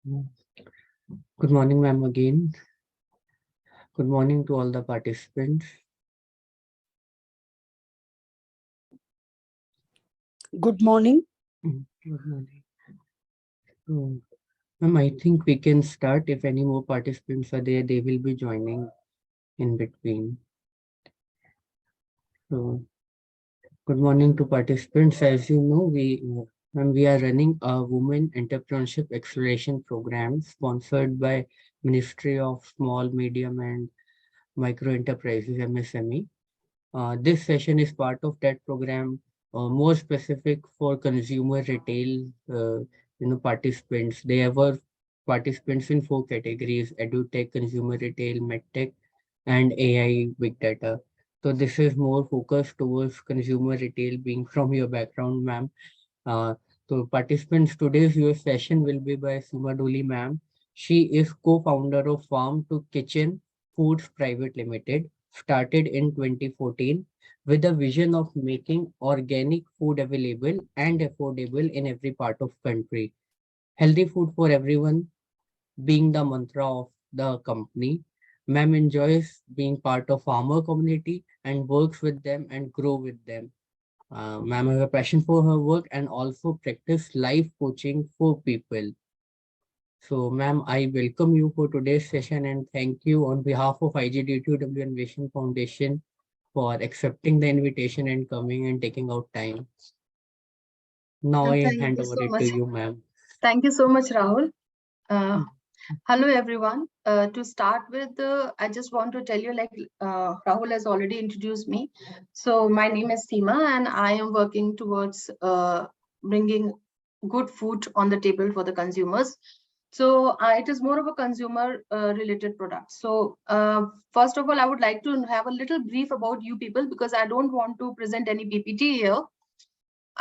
Good morning, ma'am, again. Good morning to all the participants. Good morning. Good morning. So, ma'am, I think we can start. If any more participants are there, they will be joining in between. So, good morning to participants. As you know, we are running a Women Entrepreneurship Acceleration Program sponsored by Ministry of Small, Medium and Micro Enterprises, MSME. This session is part of that program, more specific for consumer retail, participants. There were participants in 4 categories: edutech, consumer retail, medtech, and AI big data. So this is more focused towards consumer retail, being from your background, ma'am. Uh, so participants, today's your session will be by Seema Dholi, ma'am. She is co-founder of Farm2Kitchen Foods Private Limited, started in 2014 with a vision of making organic food available and affordable in every part of country. Healthy food for everyone being the mantra of the company. Ma'am enjoys being part of farmer community and works with them and grow with them. Ma'am has a passion for her work and also practice life coaching for people. So, ma'am, I welcome you for today's session and thank you on behalf of IGDTW Anveshan Foundation for accepting the invitation and coming and taking out time. Now I Thank hand you over so it much. to you, ma'am. Thank you so much, Rahul. Hello, everyone. To start with, I just want to tell you, like Rahul has already introduced me. So my name is Seema, and I am working towards bringing good food on the table for the consumers. So it is more of a consumer related product. So first of all, I would like to have a little brief about you people, because I don't want to present any PPT here.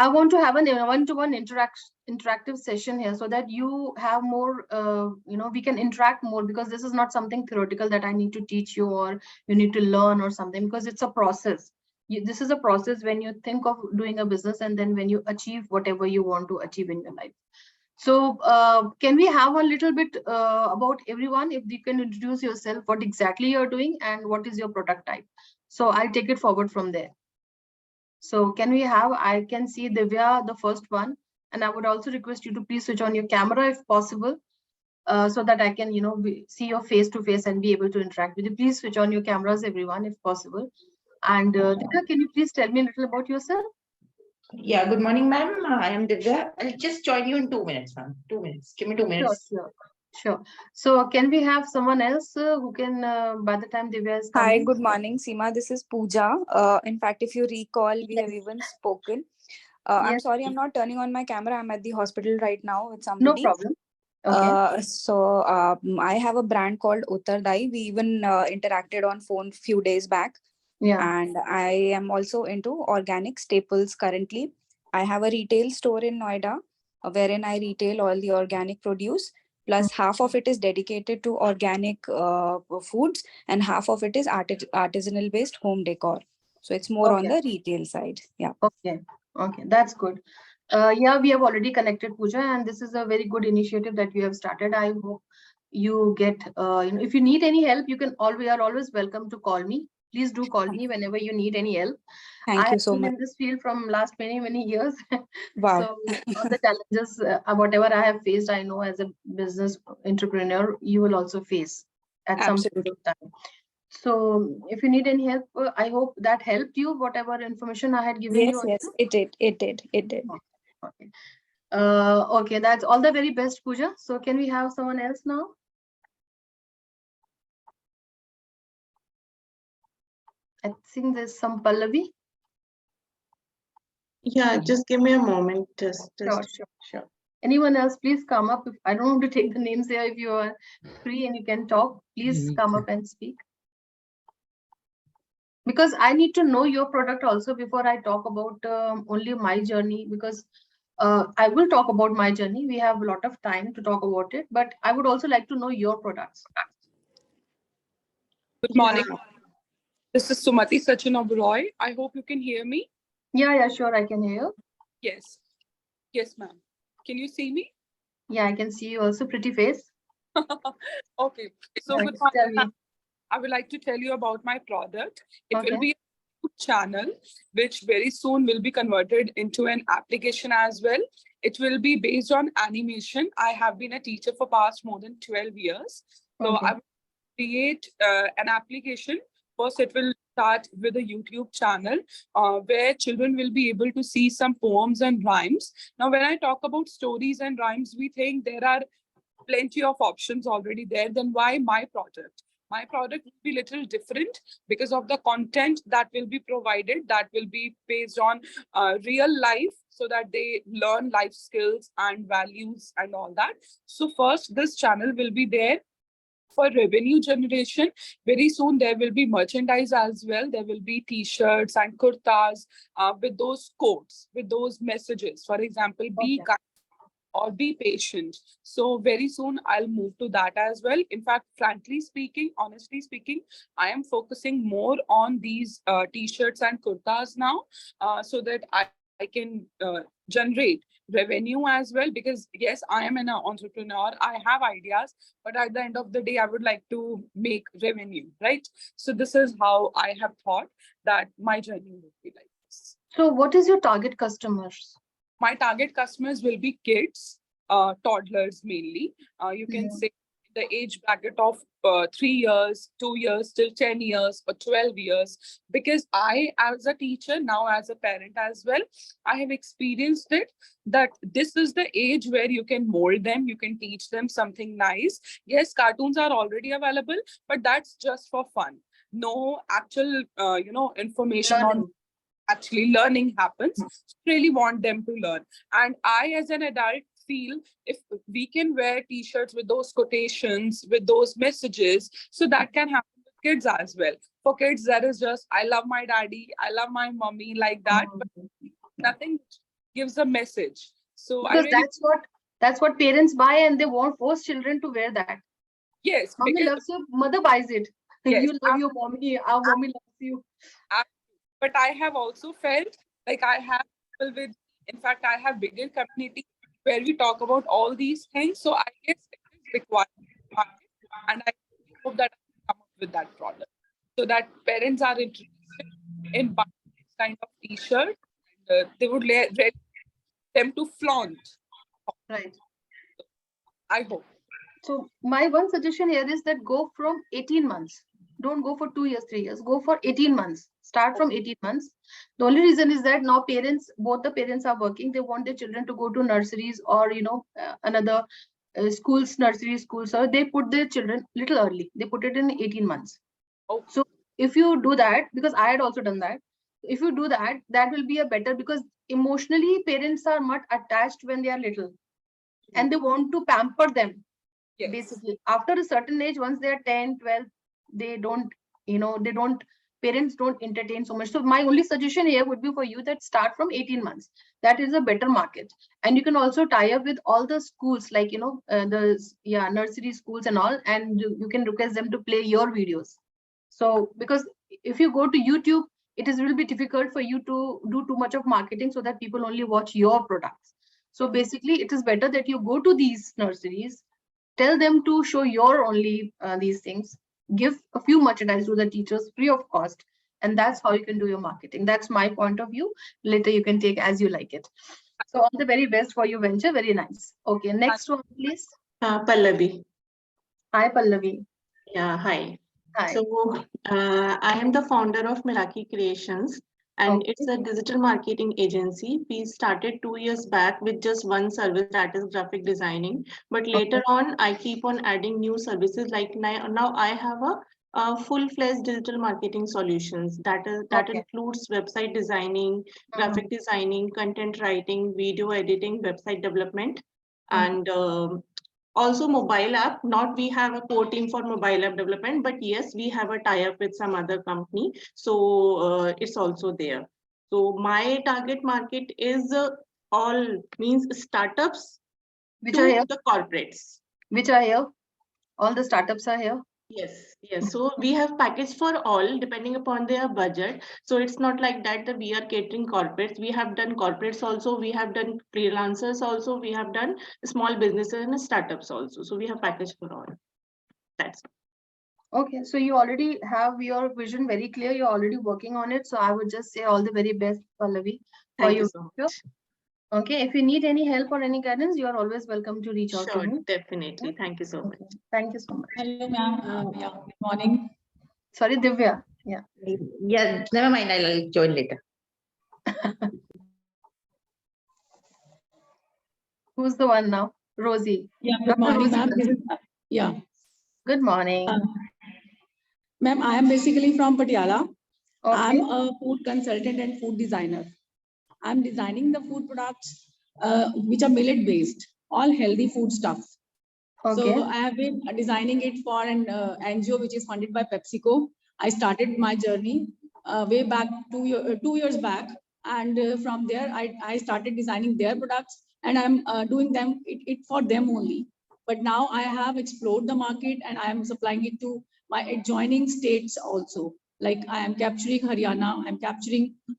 I want to have a one-to-one interactive session here so that you have more, we can interact more, because this is not something theoretical that I need to teach you or you need to learn or something, because it's a process. This is a process when you think of doing a business and then when you achieve whatever you want to achieve in your life. So can we have a little bit about everyone, if you can introduce yourself, what exactly you're doing and what is your product type? So I'll take it forward from there. So can we have, I can see Divya, the first one, and I would also request you to please switch on your camera if possible, so that I can, see your face to face and be able to interact with you. Please switch on your cameras, everyone, if possible. And Divya, can you please tell me a little about yourself? Yeah, good morning, ma'am. I am Divya. I'll just join you in 2 minutes, ma'am. 2 minutes. Give me 2 minutes. Sure. So can we have someone else who can, by the time Divya is coming? Hi, good morning, Seema. This is Pooja. In fact, if you recall, we have even spoken. I'm sorry, I'm not turning on my camera. I'm at the hospital right now with somebody. No problem. Okay. I have a brand called Uttardai. We even interacted on phone few days back. Yeah. And I am also into organic staples currently. I have a retail store in Noida wherein I retail all the organic produce. Plus half of it is dedicated to organic foods and half of it is artisanal based home decor. So it's more on the retail side. Yeah. Okay. That's good. Yeah, we have already connected, Pooja, and this is a very good initiative that you have started. I hope you get, if you need any help, you are always welcome to call me. Please do call me whenever you need any help. Thank you so much. I have been in this field from last many years. Wow. So all the challenges, whatever I have faced, I know as a business entrepreneur, you will also face at some point of time. So if you need any help, I hope that helped you, whatever information I had given you. Yes, it did. Okay. Okay, that's all the very best, Pooja. So can we have someone else now? I think there's some Pallavi. Yeah, just give me a moment. Sure. Anyone else, please come up. If I don't want to take the names here, if you are free and you can talk, please come up and speak. Because I need to know your product also before I talk about only my journey, because I will talk about my journey. We have a lot of time to talk about it, but I would also like to know your products. Good morning. This is Sumati Sachin Roy. I hope you can hear me. Yeah, sure, I can hear you. Yes, ma'am. Can you see me? Yeah, I can see you also. Pretty face. Okay. So Yeah, good just morning, tell ma'am. me. I would like to tell you about my product. It will Okay. be a YouTube channel, which very soon will be converted into an application as well. It will be based on animation. I have been a teacher for past more than 12 years. So Okay. I will create an application. First, it will start with a YouTube channel where children will be able to see some poems and rhymes. Now, when I talk about stories and rhymes, we think there are plenty of options already there. Then why my product? My product will be little different because of the content that will be provided, that will be based on real life, so that they learn life skills and values and all that. So first, this channel will be there for revenue generation. Very soon there will be merchandise as well. There will be t-shirts and kurtas with those quotes, with those messages. For example, be Okay. kind or be patient. So very soon I'll move to that as well. In fact, frankly speaking, honestly speaking, I am focusing more on these t-shirts and kurtas now, so that I can generate revenue as well. Because yes, I am an entrepreneur, I have ideas, but at the end of the day, I would like to make revenue, right? So this is how I have thought that my journey would be like this. So what is your target customers? My target customers will be kids, toddlers mainly. You can Yeah. say the age bracket of 3 years, 2 years, till 10 years or 12 years. Because I, as a teacher, now as a parent as well, I have experienced it that this is the age where you can mold them, you can teach them something nice. Yes, cartoons are already available, but that's just for fun. No actual, information on Learning. actually learning happens. So really want them to learn. And I, as an adult, feel if we can wear t-shirts with those quotations, with those messages, so that can happen with kids as well. For kids, that is just, I love my daddy, I love my mommy, like that, but Mhm. nothing which gives a message. So I Because really, that's what parents buy, and they won't force children to wear that. yes, Mommy because loves you, mother buys it. yes, You love your mommy, our mommy loves you. but I have also felt like I have people with, in fact, I have bigger community where we talk about all these things. So I guess it is required in the market, and I really hope that I can come up with that product so that parents are interested in buying this kind of t-shirt, and they would let them to flaunt. Right. I hope. So my one suggestion here is that go from 18 months. Don't go for 2 years, 3 years. Go for 18 months. Start from 18 months. The only reason is that now parents, both the parents are working. They want their children to go to nurseries or another schools, nursery schools. So they put their children little early. They put it in 18 months. Oh, So if you do that, because I had also done that, if you do that, that will be a better, because emotionally parents are not attached when they are little, and they want to pamper them. yes. Basically after a certain age, once they are 10, 12, they don't, they don't, parents don't entertain so much. So my only suggestion here would be for you that start from 18 months. That is a better market. And you can also tie up with all the schools, like nursery schools and all, and you can request them to play your videos. So because if you go to YouTube, it is a little bit difficult for you to do too much of marketing so that people only watch your products. So basically it is better that you go to these nurseries, tell them to show your only these things, give a few merchandise to the teachers free of cost, and that's how you can do your marketing. That's my point of view. Later you can take as you like it. So all the very best for your venture. Very nice. Okay, next one please. Pallavi. Hi Pallavi. Yeah, hi. Hi. So, I am the founder of Meraki Creations, and Okay. it's a digital marketing agency. We started 2 years back with just one service, that is graphic designing. But later Okay. on, I keep on adding new services. Like now I have a full-fledged digital marketing solutions that Okay. includes website designing, Mhm. graphic designing, content writing, video editing, website development, Mhm. and also mobile app. Not we have a core team for mobile app development, but yes, we have a tie up with some other company, so it's also there. So my target market is all means startups Which are to here? the corporates. Which are here? All the startups are here. Yes. So we have package for all depending upon their budget. So it's not like that we are catering corporates. We have done corporates also. We have done freelancers also. We have done small businesses and startups also. So we have package for all. That's Okay, so you already have your vision very clear. You're already working on it. So I would just say all the very best, Pallavi, for thank you your so future. much. Okay, if you need any help or any guidance, you are always welcome to reach out to Sure, me. definitely. Thank you so much. Okay, thank you so much. Hello, ma'am. Yeah, good morning. Sorry, Divya. Yeah. Yeah, never mind. I'll join later. Who's the one now? Rosie. Yeah, good Dr. morning, Rosie. ma'am. Yeah. Good morning. Ma'am, I am basically from Patiala. Okay. I'm a food consultant and food designer. I'm designing the food products which are millet based, all healthy food stuff. Okay. So I have been designing it for an NGO which is funded by PepsiCo. I started my journey way back 2 years back, and from there I started designing their products, and I'm doing it for them only. But now I have explored the market and I am supplying it to my adjoining states also. Like I am capturing Haryana,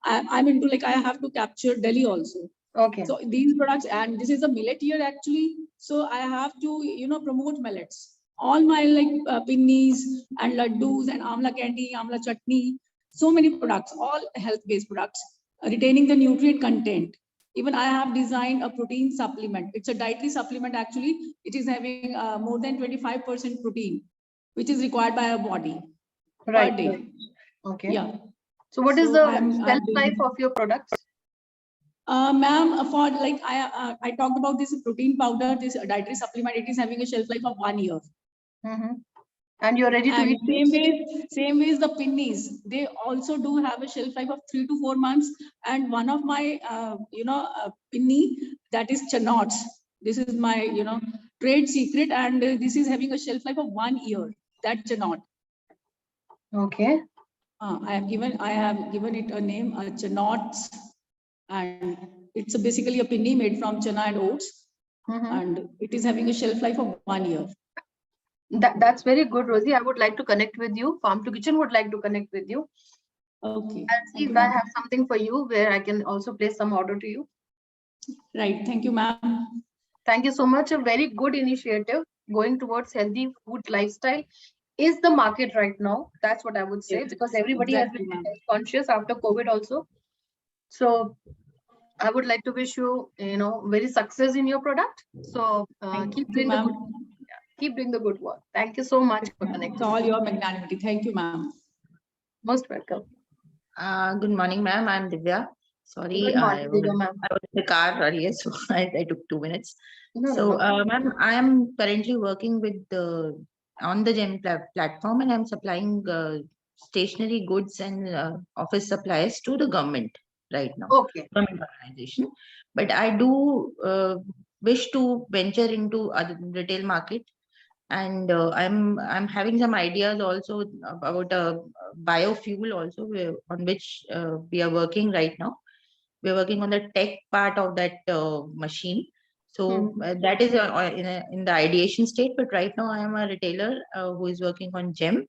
I'm into like I have to capture Delhi also. Okay. So these products, and this is a millet year actually. So I have to, promote millets. All my like pinnies and laddus and amla candy, amla chutney, so many products, all health-based products, retaining the nutrient content. Even I have designed a protein supplement. It's a dietary supplement actually. It is having more than 25% protein, which is required by our body Right. per day. Okay. Yeah. So what is So the I'm shelf life doing- of your products? Ma'am, for like I talked about this protein powder, this dietary supplement, it is having a shelf life of 1 year. And you're ready to And eat? same way as the pinnies, they also do have a shelf life of 3 to 4 months. And one of my, pinny, that is chanots. This is my, trade secret, and this is having a shelf life of 1 year. That chanot. Okay. I have given it a name, chanots, and it's basically a pinny made from chana and oats, and it is having a shelf life of 1 year. That's very good, Rosie. I would like to connect with you. Farm2Kitchen would like to connect with you. Okay. I'll see if I have something for you where I can also place some order to you. Right. Thank you, ma'am. Thank you so much. A very good initiative going towards healthy food lifestyle is the market right now. That's what I would say, because everybody has been health conscious after COVID also. So I would like to wish you, very success in your product. So keep doing the good work. Thank you so much for connecting. It's all your magnanimity. Thank you, ma'am. Most welcome. Good morning, ma'am. I'm Divya. Sorry, Good morning, Divya, ma'am. I was in the car earlier, so I took 2 minutes. No. Ma'am, I am currently working with on the GEM platform, and I'm supplying stationery goods and office supplies to the government right now. Okay. Government organization. But I do wish to venture into other retail market, and I'm having some ideas also about a biofuel also on which we are working right now. We're working on the tech part of that machine. So that is in the ideation state. But right now I am a retailer who is working on GEM,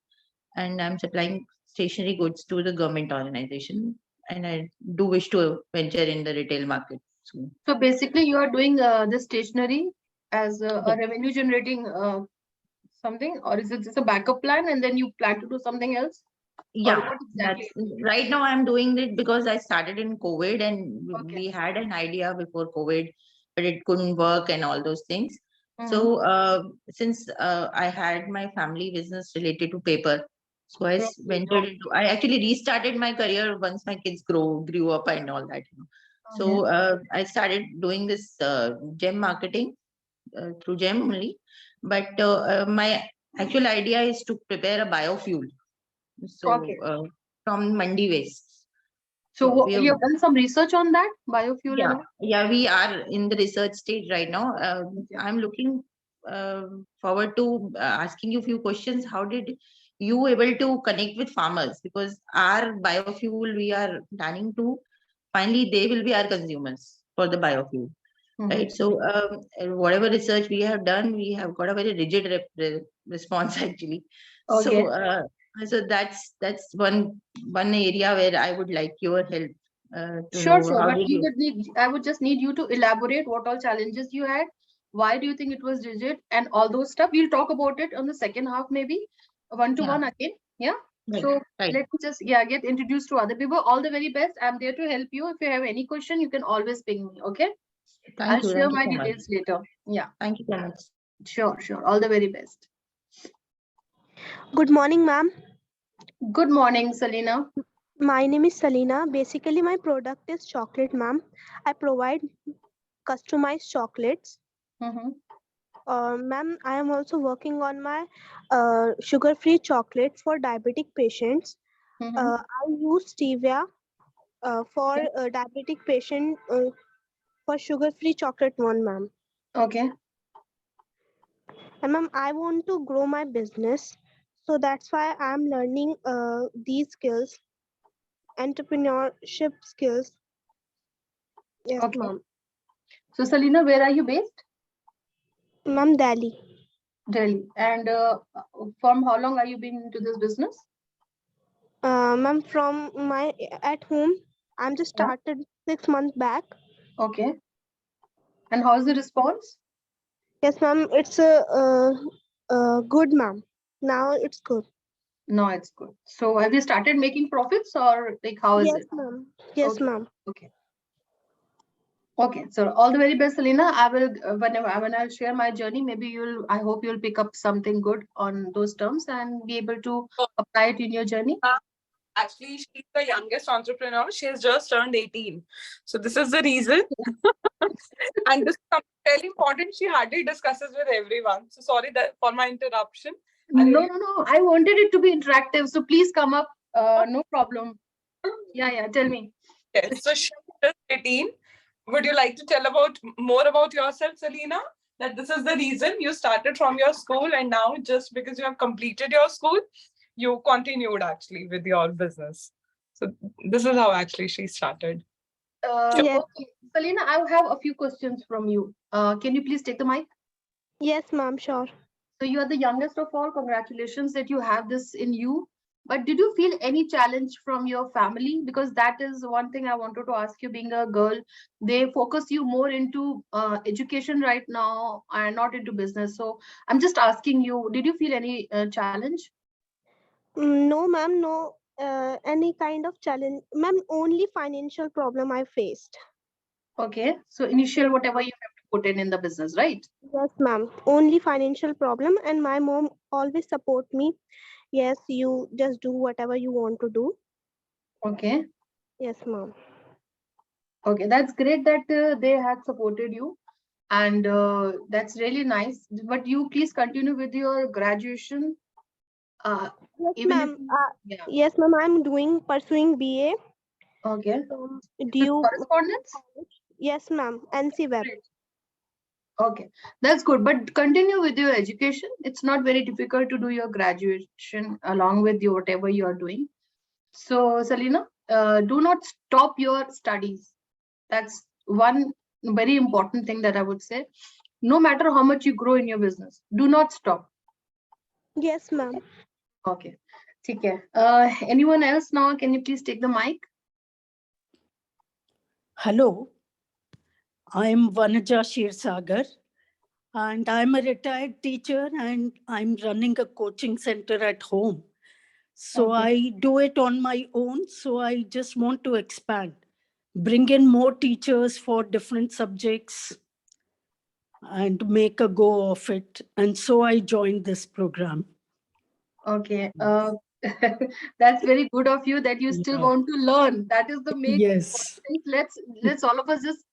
and I'm supplying stationery goods to the government organization. And I do wish to venture in the retail market soon. So basically, you are doing the stationery as a revenue generating something, or is it just a backup plan and then you plan to do something else? Yeah, that's right now I'm doing it because I started in COVID, and we had an idea before COVID, but it couldn't work and all those things. So since I had my family business related to paper, so I ventured into, I actually restarted my career once my kids grew up and all that. So I started doing this GEM marketing through GEM only, but my actual idea is to prepare a biofuel. So from mandi waste. So you have done some research on that biofuel? Yeah, we are in the research stage right now. I'm looking forward to asking you a few questions. How did you able to connect with farmers? Because our biofuel, we are planning to finally they will be our consumers for the biofuel. right? So whatever research we have done, we have got a very rigid response actually. Okay. So that's one area where I would like your help to Sure, know sure. how But did we you. would need, I would just need you to elaborate what all challenges you had. Why do you think it was rigid and all those stuff? We'll talk about it on the second half, maybe one to one again. Yeah. Right, So right. let me just get introduced to other people. All the very best. I'm there to help you. If you have any question, you can always ping me. Okay. I'll share Thank you my so much. details later. Yeah. Thank you so much. Sure, sure. All the very best. Good morning, ma'am. Good morning, Selena. My name is Salina. Basically, my product is chocolate, ma'am. I provide customized chocolates. Ma'am, I am also working on my sugar-free chocolate for diabetic patients. I use stevia for diabetic patient for sugar-free chocolate one, ma'am. Okay. And ma'am, I want to grow my business, so that's why I'm learning these skills, entrepreneurship skills. Yes, Okay. ma'am. So, Selena, where are you based? Ma'am, Delhi. Delhi. And from how long are you been into this business? Ma'am, from my at home, I'm just started 6 months back. Okay. And how's the response? Yes, ma'am. It's good, ma'am. Now it's good. No, it's good. So, have you started making profits or like how is Yes, it? ma'am. Yes, Okay. ma'am. Okay. Okay. So, all the very best, Selena. I will when I'll share my journey, maybe you'll. I hope you'll pick up something good on those terms and be able to apply it in your journey. Actually, she's the youngest entrepreneur. She has just turned 18. So this is the reason. And this is something very important. She hardly discusses with everyone. So sorry for my interruption. No. I wanted it to be interactive. So please come up. No problem. Yeah. Tell me. Yes. So she's just 18. Would you like to tell more about yourself, Selena? That this is the reason you started from your school, and now just because you have completed your school, you continued actually with your business. So this is how actually she started. Yes. Okay. Selena, I have a few questions from you. Can you please take the mic? Yes, ma'am. Sure. So you are the youngest of all. Congratulations that you have this in you. But did you feel any challenge from your family? Because that is one thing I wanted to ask you. Being a girl, they focus you more into education right now and not into business. So I'm just asking you, did you feel any challenge? No, ma'am. No. Any kind of challenge, ma'am. Only financial problem I faced. Okay. So initial, whatever you have to put in the business, right? Yes, ma'am. Only financial problem, and my mom always support me. Yes, you just do whatever you want to do. Okay. Yes, ma'am. Okay. That's great that they had supported you. And that's really nice. But you please continue with your graduation. Yes, Even if ma'am. yeah. Yes, ma'am. I'm Okay. pursuing BA. With Due. correspondence? Yes, ma'am. NC Web. Okay, that's good. But continue with your education. It's not very difficult to do your graduation along with your whatever you are doing. So, Selena, do not stop your studies. That's one very important thing that I would say. No matter how much you grow in your business, do not stop. Yes, ma'am. Okay. Take care. Anyone else now? Can you please take the mic? Hello, I'm Vanaja Shirsagar, and I'm a retired teacher and I'm running a coaching center at home. So I do it on my own. So I just want to expand, bring in more teachers for different subjects and make a go of it. And so I joined this program. Okay. That's very good of you that you still want to learn. That is the main thing. Let's all of us just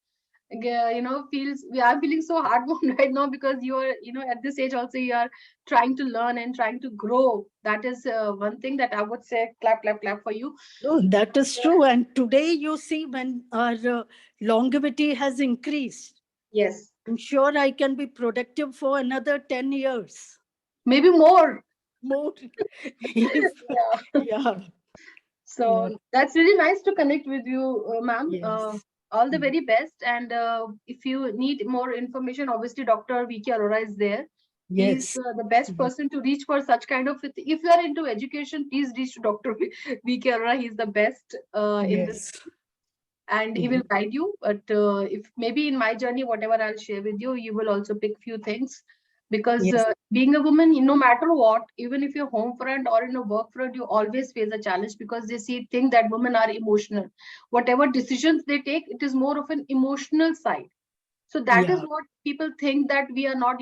we are feeling so heartwarmed right now because you are at this age also you are trying to learn and trying to grow. That is one thing that I would say clap for you. Oh, that is true. And today you see when our longevity has increased. Yes. I'm sure I can be productive for another 10 years. Maybe more. More. Yeah. So that's really nice to connect with you, ma'am. Yes. all the very best. And if you need more information, obviously Dr. V.K. Arora is there. He's Yes. the best person to reach for such kind of. If you are into education, please reach to Dr. V.K. Arora. He's the best in this, Yes. and he will guide you. But if maybe in my journey, whatever I'll share with you, you will also pick few things. Because Yes. being a woman, no matter what, even if you're home front or in a work front, you always face a challenge, because they think that women are emotional. Whatever decisions they take, it is more of an emotional side. So that is Yeah. what people think, that we are not,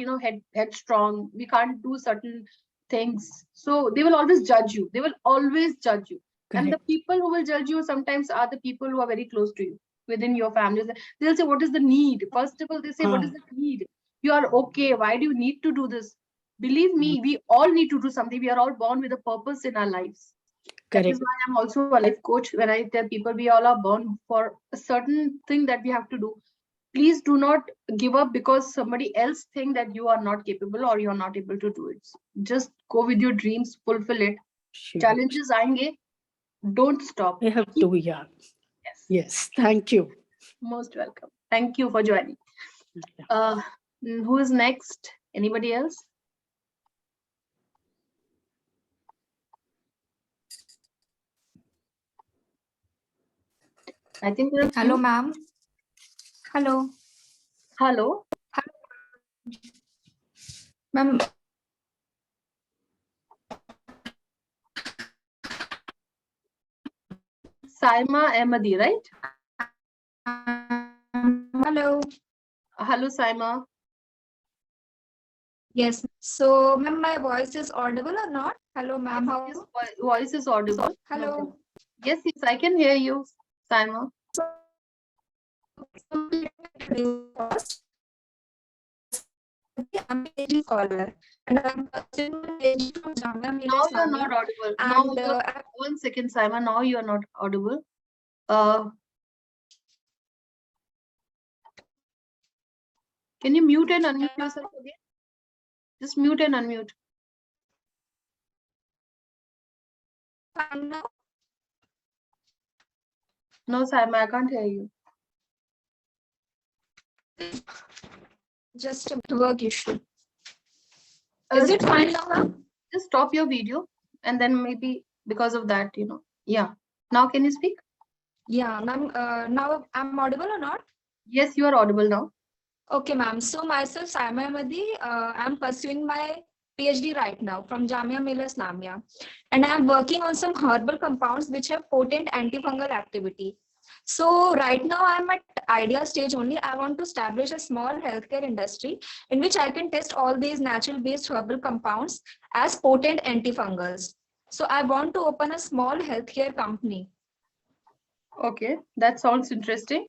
headstrong. We can't do certain things. So they will always judge you. They will always judge you. And the Correct. people who will judge you sometimes are the people who are very close to you within your families. They'll say, what is the need? First of all, they say, what is the need? You are okay. Why do you need to do this? Believe me, we all need to do something. We are all born with a purpose in our lives. That is Correct. why I'm also a life coach. When I tell people we all are born for a certain thing that we have to do, please do not give up because somebody else think that you are not capable or you are not able to do it. Just go with your dreams, fulfill it. Sure. Challenges aayenge, don't stop. I have to, yeah. Yes. Yes. Thank you. Most welcome. Thank you for joining. Yeah. Who is next? Anybody else? I think there are Hello, few. ma'am. Hello. Hello. Ma'am. Seema Ahmadi, right? Hello. Hello, Seema. Yes. So, ma'am, my voice is audible or not? Hello, ma'am. How? Yes, voice is audible. Hello. Yes, yes, I can hear you, Seema. I'm a PhD scholar and I'm pursuing my PhD from Jamia Millia Now you're Islamia. not audible. And Now, 1 second, Seema. Now you are not audible. Can you mute and unmute yourself again? Just mute and unmute. No, Seema, I can't hear you. Just a network issue. Is it fine now, ma'am? Just stop your video and then maybe because of that, Yeah. Now can you speak? Yeah, ma'am. Now I'm audible or not? Yes, you are audible now. Okay, ma'am. So myself, Seema Ahmadi, I'm pursuing my PhD right now from Jamia Millia Islamia. And I'm working on some herbal compounds which have potent antifungal activity. So right now I'm at idea stage only. I want to establish a small healthcare industry in which I can test all these natural based herbal compounds as potent antifungals. So I want to open a small healthcare company. Okay, that sounds interesting.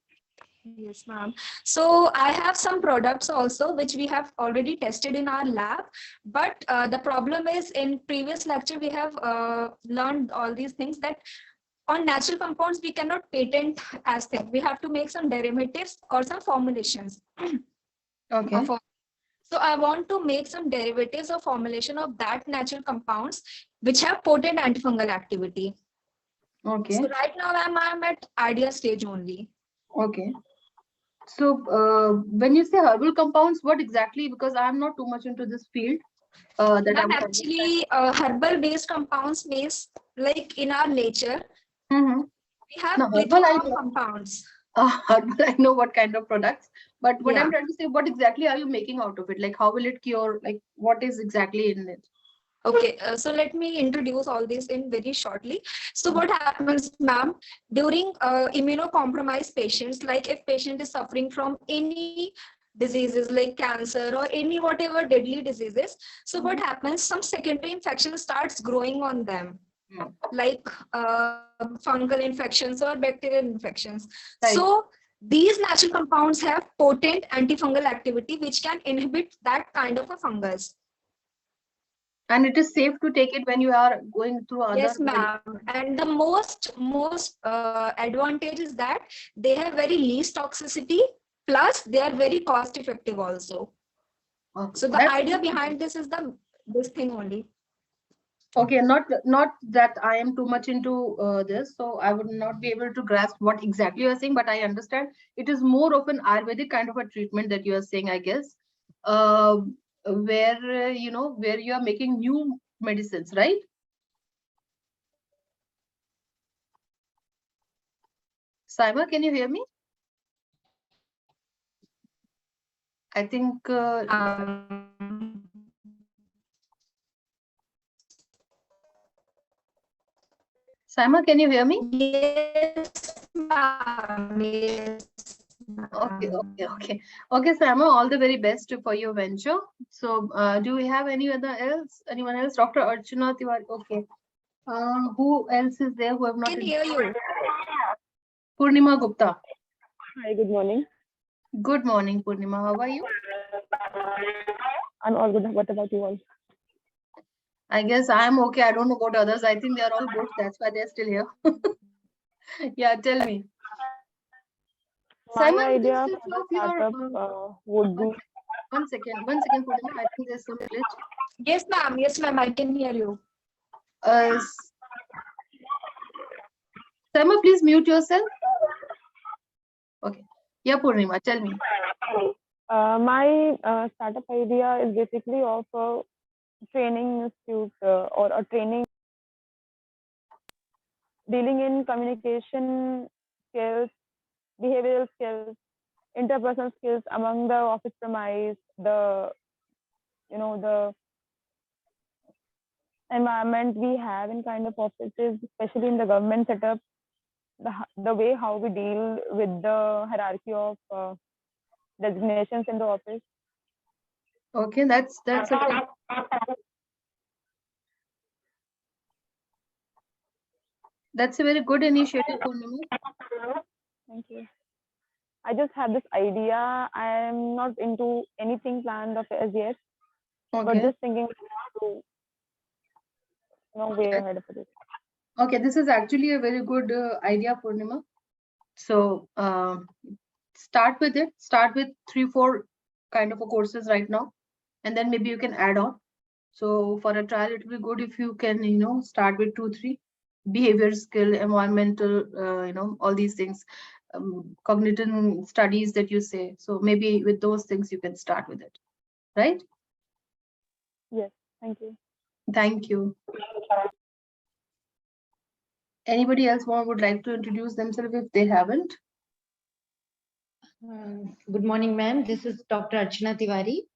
Yes, ma'am. So I have some products also which we have already tested in our lab, but the problem is in previous lecture we have learned all these things that on natural compounds we cannot patent as things. We have to make some derivatives or some formulations. Okay. So I want to make some derivatives or formulation of that natural compounds which have potent antifungal activity. Okay. So right now I'm at idea stage only. Okay. So when you say herbal compounds, what exactly? Because I'm not too much into this field. Actually, herbal based compounds means like in our nature, we have herbal compounds. Herbal, I know what kind of products, but what Yeah. I'm trying to say, what exactly are you making out of it? Like, how will it cure? Like, what is exactly in it? Okay, so let me introduce all this in very shortly. So what happens, ma'am, during immunocompromised patients, like if patient is suffering from any diseases like cancer or any whatever deadly diseases, so what happens, some secondary infection starts growing on them, like fungal infections or bacterial infections. Right. So these natural compounds have potent antifungal activity which can inhibit that kind of a fungus. And it is safe to take it when you are going through other. Yes, ma'am. And the most advantage is that they have very least toxicity, plus they are very cost effective also. Okay. So the idea behind this is this thing only. Okay, not that I am too much into this, so I would not be able to grasp what exactly you are saying, but I understand it is more of an Ayurvedic kind of a treatment that you are saying, I guess, uh, where where you are making new medicines, right? Saima, can you hear me? I think Saima, can you hear me? Yes, ma'am. Yes, Okay, ma'am. okay, Saima. All the very best for your venture. So, do we have anyone else? Dr. Archana Tiwari. Okay. Who else is there who have not? Can hear you. Purnima Gupta. Hi, good morning. Good morning, Purnima. How are you? I'm all good. What about you all? I guess I'm okay. I don't know about others. I think they are all good. That's why they're still here. Yeah, tell me. My Simon, idea just for the startup would be one second, Purnima. I think there's some glitch. Yes, ma'am. Yes, ma'am. I can hear you. Uh, Simon, please mute yourself. Okay. Yeah, Purnima, tell me. my startup idea is basically of a training institute or a training dealing in communication skills, behavioral skills, interpersonal skills among the office premise, the the environment we have in kind of offices, especially in the government setup, the way how we deal with the hierarchy of designations in the office. Okay, that's a very good initiative, Purnima. Thank you. I just have this idea. I am not into anything planned of as yet, but just thinking to way ahead of it. Okay, this is actually a very good idea, Purnima. So start with it. Start with 3-4 kind of a courses right now, and then maybe you can add on. So for a trial, it will be good if you can start with 2-3 behavior skill, environmental, all these things, cognitive studies that you say. So maybe with those things you can start with it, right? Yes, thank you. Thank you. Anybody else would like to introduce themselves if they haven't? Good morning, ma'am. This is Dr. Archana Tiwari.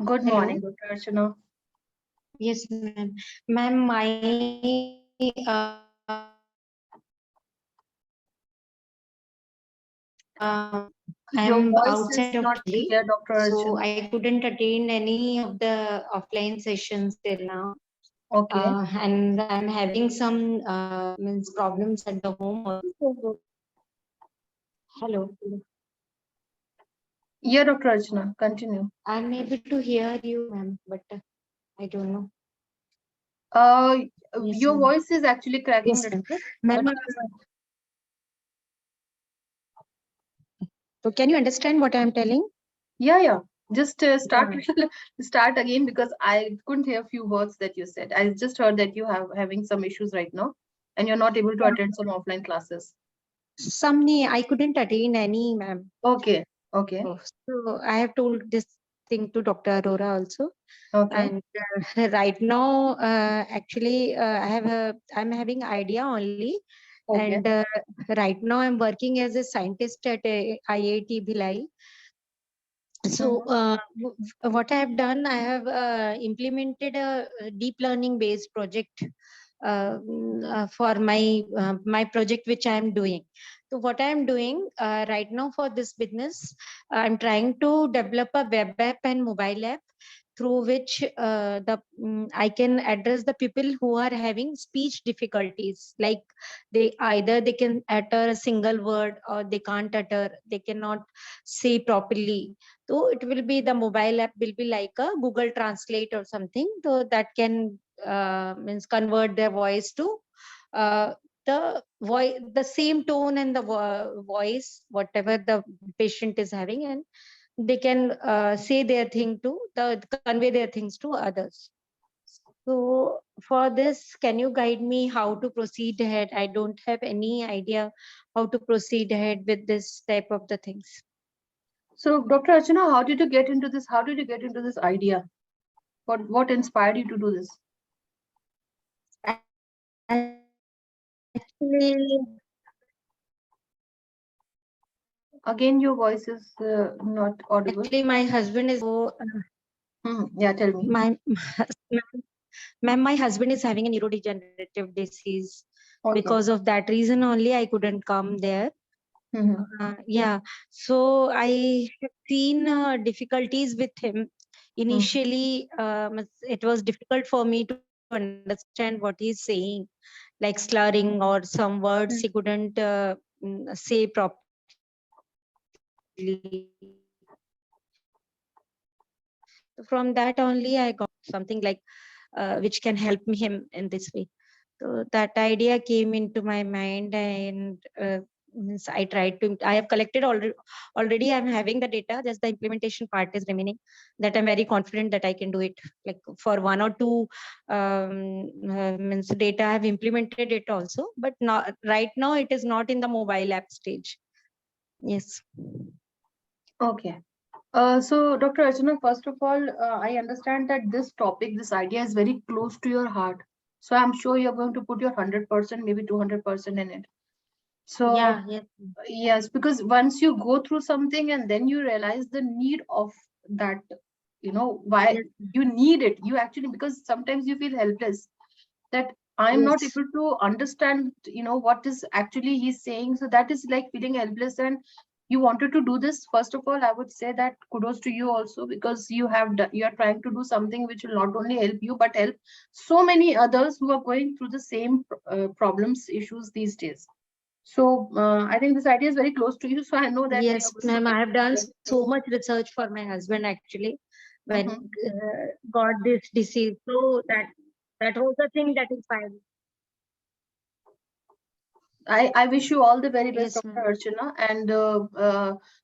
Good hello. morning, Dr. Archana. Yes, ma'am. Ma'am, my I'm outside of Delhi, so I couldn't attend any of the offline sessions till now. Okay. And I'm having some problems at the home also. Hello. Yeah, Dr. Archana, continue. I'm able to hear you, ma'am, but I don't know. Yes, your voice is actually cracking. Yes, ma'am. So can you understand what I'm telling? Yeah. Just start again, because I couldn't hear a few words that you said. I just heard that you having some issues right now, and you're not able to attend some offline classes. I couldn't attend any, ma'am. Okay. So I have told this thing to Dr. Arora also. Okay. And right now, actually, I'm having idea only. Okay. And right now I'm working as a scientist at IIT Bhilai. So what I have done, I have implemented a deep learning based project for my project which I am doing. So what I am doing right now for this business, I'm trying to develop a web app and mobile app through which I can address the people who are having speech difficulties. Like they can utter a single word, or they can't utter, they cannot say properly. So it will be, the mobile app will be like a Google Translate or something, so that can convert their voice to the same tone and the voice whatever the patient is having, and they can say their thing to convey their things to others. So for this, can you guide me how to proceed ahead? I don't have any idea how to proceed ahead with this type of the things. So, Dr. Archana, how did you get into this? How did you get into this idea? What inspired you to do this? Actually, Again, your voice is not audible. actually, my husband is Yeah, tell me. Ma'am, my husband is having a neurodegenerative disease. Okay. Because of that reason only, I couldn't come there. Yeah, so I have seen difficulties with him. Initially, it was difficult for me to understand what he's saying, like slurring or some words he couldn't say properly. From that only, I got something like which can help him in this way. So that idea came into my mind, and I tried to. I have collected already. Already, I'm having the data. Just the implementation part is remaining. That I'm very confident that I can do it. Like for one or two means data, I have implemented it also. But not right now. It is not in the mobile app stage. Yes. Okay. So, Dr. Archana, first of all, I understand that this topic, this idea is very close to your heart. So I'm sure you're going to put your 100%, maybe 200% in it. So Yeah. Yes. yes, because once you go through something and then you realize the need of that, why Yes. you need it. You actually, because sometimes you feel helpless that I'm not Yes. able to understand, what is actually he's saying. So that is like feeling helpless, and you wanted to do this. First of all, I would say that kudos to you also, because you are trying to do something which will not only help you but help so many others who are going through the same problems, issues these days. So I think this idea is very close to you. So I know that you Yes, are going to ma'am. I have done get so much research for my husband actually when Mhm. got this disease. So that was the thing that inspired me. I wish you all the very best, Yes, Dr. ma'am. Archana, and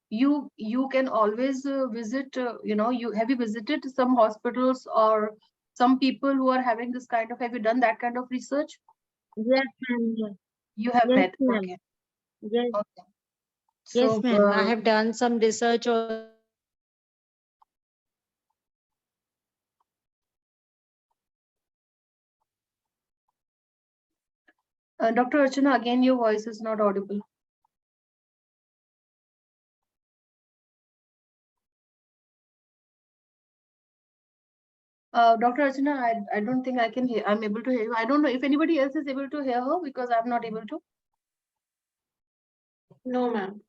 you can always visit. You have you visited some hospitals or some people who are having this kind of? Have you done that kind of research? Yes, ma'am. Yes, You have yes, met. ma'am. Okay. Yes, Okay. yes, So ma'am. I have done some research also on this topic. Dr. Archana, again, your voice is not audible. Dr. Archana, I don't think I can hear. I'm able to hear you. I don't know if anybody else is able to hear her, because I'm not able to. No, ma'am.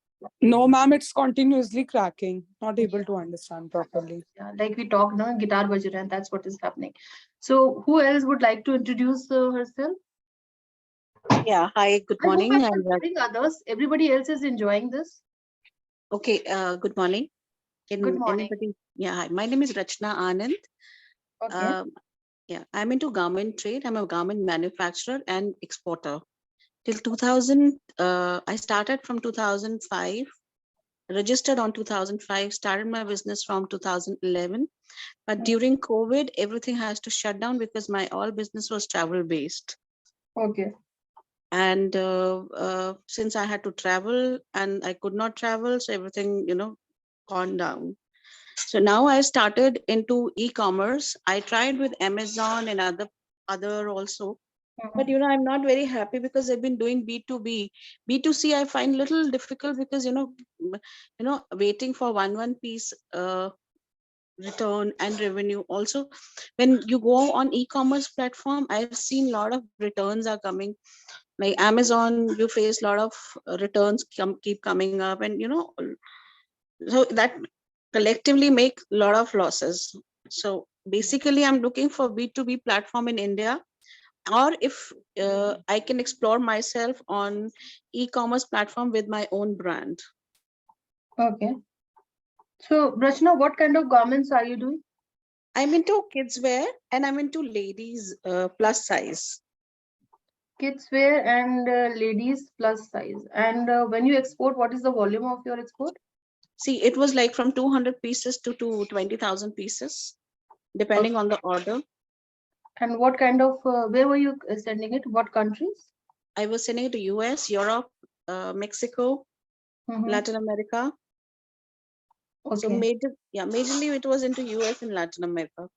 No, ma'am, it's continuously cracking. Not able to understand properly. Yeah, like we talk now, guitar baj raha hai, and that's what is happening. So who else would like to introduce herself? Yeah, hi, good I hope morning. I'm not boring others. Everybody else is enjoying this. Okay, good morning. Can Good morning. anybody? Yeah, hi. My name is Rachna Anand. Okay. Yeah, I'm into garment trade. I'm a garment manufacturer and exporter. Till 2000, I started from 2005, registered on 2005, started my business from 2011. But during COVID, everything has to shut down because my all business was travel based. Okay. And since I had to travel and I could not travel, so everything, gone down. So now I started into e-commerce. I tried with Amazon and other also, but I'm not very happy because I've been doing B2B. B2C I find little difficult because waiting for one piece return and revenue. Also, when you go on e-commerce platform, I've seen a lot of returns are coming. Like Amazon, you face a lot of returns keep coming up, and so that collectively make a lot of losses. So basically, I'm looking for B2B platform in India, or if I can explore myself on e-commerce platform with my own brand. Okay. So Rachna, what kind of garments are you doing? I'm into kids wear and I'm into ladies plus size. Kids wear and ladies plus size. And when you export, what is the volume of your export? See, it was like from 200 pieces to 20,000 pieces, depending on the order. And what kind of, where were you sending it? What countries? I was sending it to US, Europe, Mexico, Latin America. So majorly it was into US and Latin America.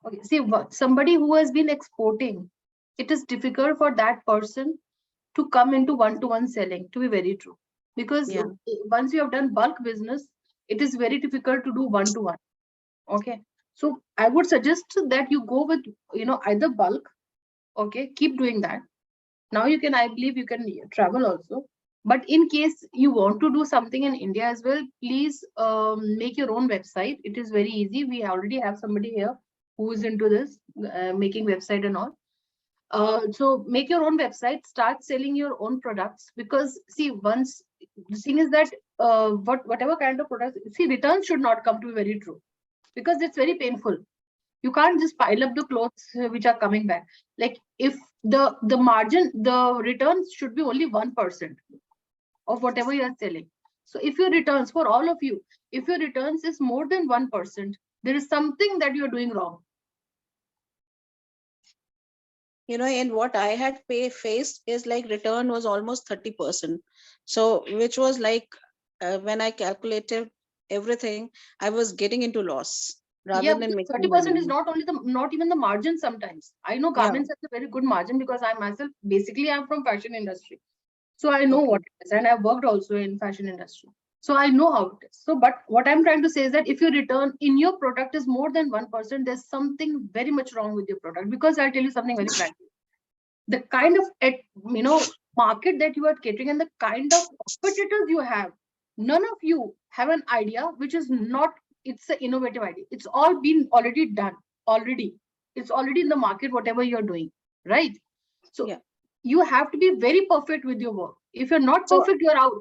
Okay, see, somebody who has been exporting, it is difficult for that person to come into one-to-one selling, to be very true. Because once you have done bulk business, it is very difficult to do one-to-one. Okay. So I would suggest that you go with, either bulk. Okay, keep doing that. Now you can, I believe you can travel also. But in case you want to do something in India as well, please make your own website. It is very easy. We already have somebody here who is into this, making website and all. So make your own website, start selling your own products, because see, once the thing is that whatever kind of products, see, returns should not come, to be very true, because it's very painful. You can't just pile up the clothes which are coming back. Like, if the margin, the returns should be only 1% of whatever you are selling. So if your returns, for all of you, if your returns is more than 1%, there is something that you're doing wrong. And what I had faced is like return was almost 30%. So which was like, when I calculated everything, I was getting into loss rather than making 30% money. is not even the margin sometimes. I know garments has a very good margin, because I myself, basically I'm from fashion industry. So I know what it is, and I've worked also in fashion industry. So I know how it is. So, but what I'm trying to say is that if your return in your product is more than 1%, there's something very much wrong with your product. Because I'll tell you something very frankly. The kind of market that you are catering and the kind of competitors you have, none of you have an idea which is not, it's an innovative idea. It's all been already done already. It's already in the market, whatever you're doing, right? So you have to be very perfect with your work. If you're not perfect, you're out.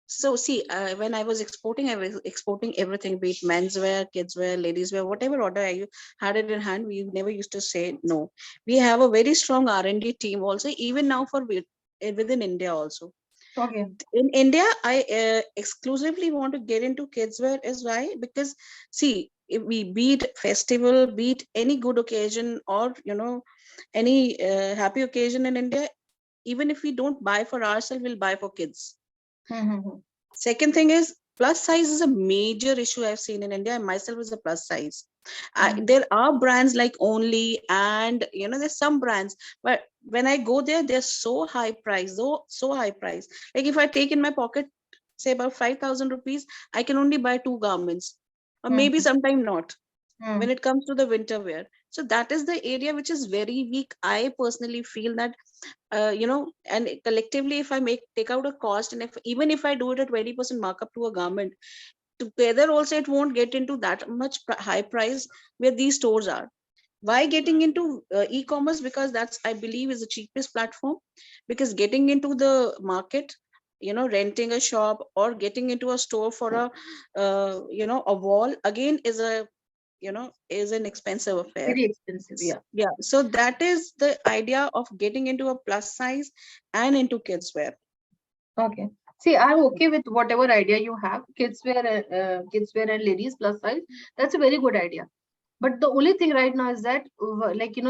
So see, when I was exporting everything, be it menswear, kidswear, ladieswear, whatever order I had it in hand, we never used to say no. We have a very strong R&D team also, even now for within India also. Okay. In India, I exclusively want to get into kidswear. Is why? Because see, if we beat festival, beat any good occasion, or any happy occasion in India, even if we don't buy for ourselves, we'll buy for kids. Second thing is, plus size is a major issue I've seen in India. I myself is a plus size. There are brands like Only, and there's some brands, but when I go there, they're so high price, so high price. Like if I take in my pocket, say about 5,000 rupees, I can only buy 2 garments, or maybe sometime not. When it comes to the winter wear. So that is the area which is very weak. I personally feel that, and collectively, if I take out a cost, and even if I do it at 20% markup to a garment, together also it won't get into that much high price where these stores are. Why getting into e-commerce? Because that's, I believe, is the cheapest platform. Because getting into the market, renting a shop or getting into a store for a wall again is an expensive affair. Very expensive, yeah. So that is the idea of getting into a plus size and into kids wear. Okay. See, I'm okay with whatever idea you have. Kids wear and ladies plus size. That's a very good idea. But the only thing right now is that,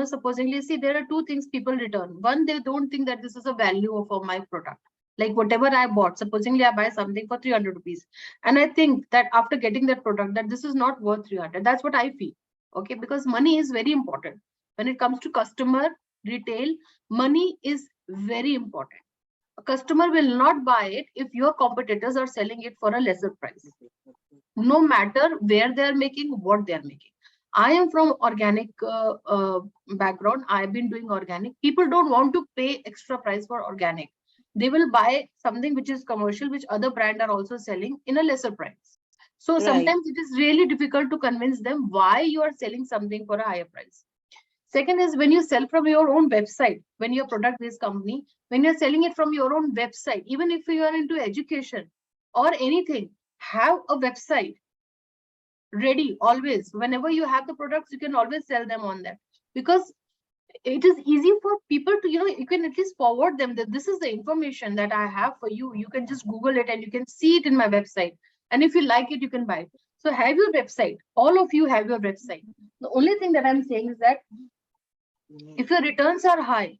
supposingly, see, there are 2 things people return. One, they don't think that this is a value for my product. Like whatever I bought, supposingly I buy something for 300 rupees. And I think that after getting that product, that this is not worth 300. That's what I feel. Okay. Because money is very important. When it comes to customer retail, money is very important. A customer will not buy it if your competitors are selling it for a lesser price. No matter where they are making, what they are making. I am from organic background. I've been doing organic. People don't want to pay extra price for organic. They will buy something which is commercial, which other brand are also selling in a lesser price. So sometimes it is really difficult to convince them why you are selling something for a higher price. Second is, when you sell from your own website, when you're a product-based company, when you're selling it from your own website, even if you are into education or anything, have a website ready always. Whenever you have the products, you can always sell them on that, because it is easy for people to, you can at least forward them that this is the information that I have for you. You can just Google it and you can see it in my website. And if you like it, you can buy it. So have your website. All of you have your website. The only thing that I'm saying is that If your returns are high,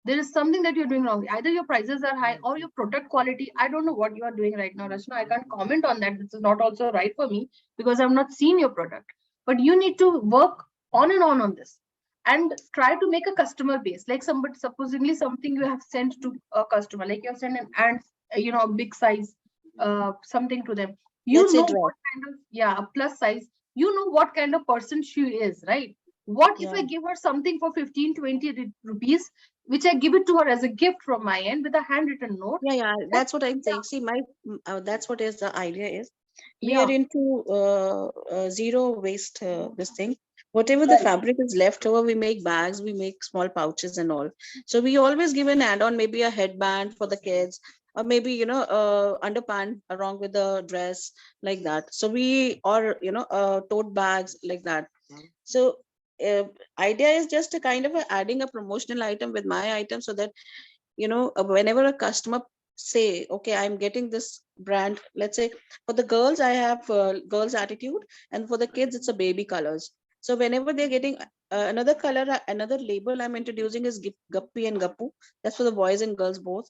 there is something that you're doing wrong. Either your prices are high or your product quality. I don't know what you are doing right now, Rachna. I can't comment on that. This is not also right for me because I've not seen your product. But you need to work on and on this and try to make a customer base. Like somebody, supposedly something you have sent to a customer, like you have sent an ant, a big size, something to them. You Let's say know dress. what kind of, a plus size. You know what kind of person she is, right? What if I give her something for 15-20 rupees, which I give it to her as a gift from my end with a handwritten note? Yeah, that's what I'm saying. See, that's what is the idea is. We Yeah. are into zero waste, this thing. Whatever the fabric is left over, we make bags, we make small pouches and all. So we always give an add-on, maybe a headband for the kids, or maybe, underpant along with the dress, like that. So tote bags like that. So idea is just a kind of adding a promotional item with my item, so that whenever a customer say, okay, I'm getting this brand, let's say for the girls I have girls attitude, and for the kids it's a baby colors. So whenever they're getting another color, another label I'm introducing is Guppy and Gappu. That's for the boys and girls both.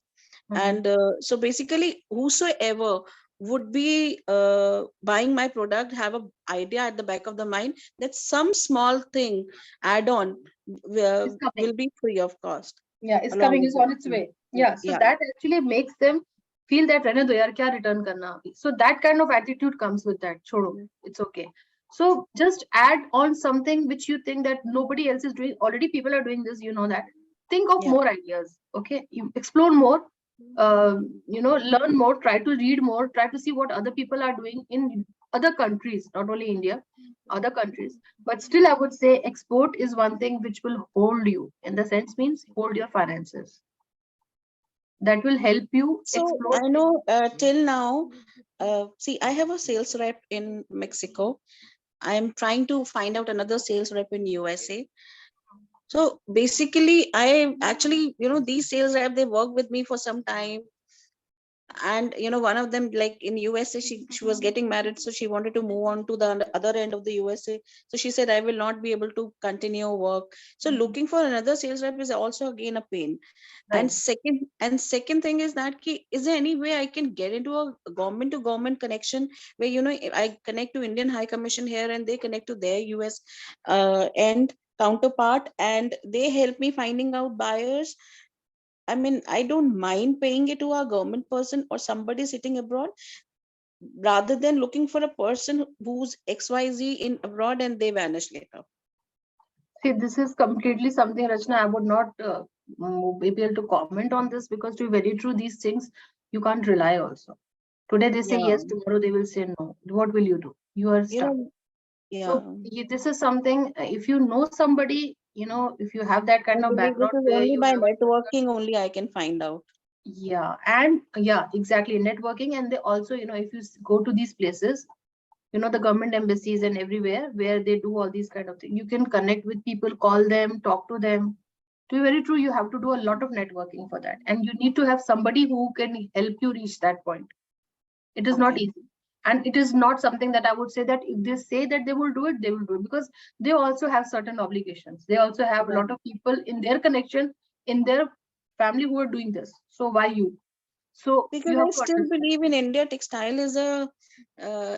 And so basically whosoever would be buying my product have a idea at the back of the mind that some small thing add on will be free of cost. Yeah, it's along coming, with it's it. on its way. Yeah, so Yeah. that actually makes them feel that रहने दो यार, क्या return करना अभी. So that kind of attitude comes with that. छोड़ो, it's okay. So just add on something which you think that nobody else is doing. Already people are doing this, you know that. Think of more ideas. Okay, you explore more. Learn more. Try to read more. Try to see what other people are doing in other countries, not only India, other countries. But still, I would say export is one thing which will hold you. In the sense means hold your finances. That will help you So explore. I know till now, see, I have a sales rep in Mexico. I'm trying to find out another sales rep in USA. So basically, I actually, these sales rep, they work with me for some time. And one of them, like in USA, she was getting married, so she wanted to move on to the other end of the USA. So she said, I will not be able to continue work. So looking for another sales rep is also again a pain. Right. And second thing is that is there any way I can get into a government to government connection where I connect to Indian High Commission here and they connect to their US end counterpart, and they help me finding out buyers. I mean, I don't mind paying it to a government person or somebody sitting abroad, rather than looking for a person who's XYZ in abroad and they vanish later. See, this is completely something, Rachna, I would not be able to comment on this, because to be very true, these things you can't rely also. Today they say yes, tomorrow they will say no. What will you do? You are stuck. So this is something, if you know somebody, if you have that kind of background. This is only by networking only I can find out. Yeah, and yeah, exactly, networking. And they also, if you go to these places, the government embassies and everywhere where they do all these kind of things, you can connect with people, call them, talk to them. To be very true, you have to do a lot of networking for that, and you need to have somebody who can help you reach that point. It is not easy, and it is not something that I would say that if they say that they will do it, they will do it, because they also have certain obligations. They also have a lot of people in their connection, in their family, who are doing this. So why you? So because you I have to still believe in India, textile is a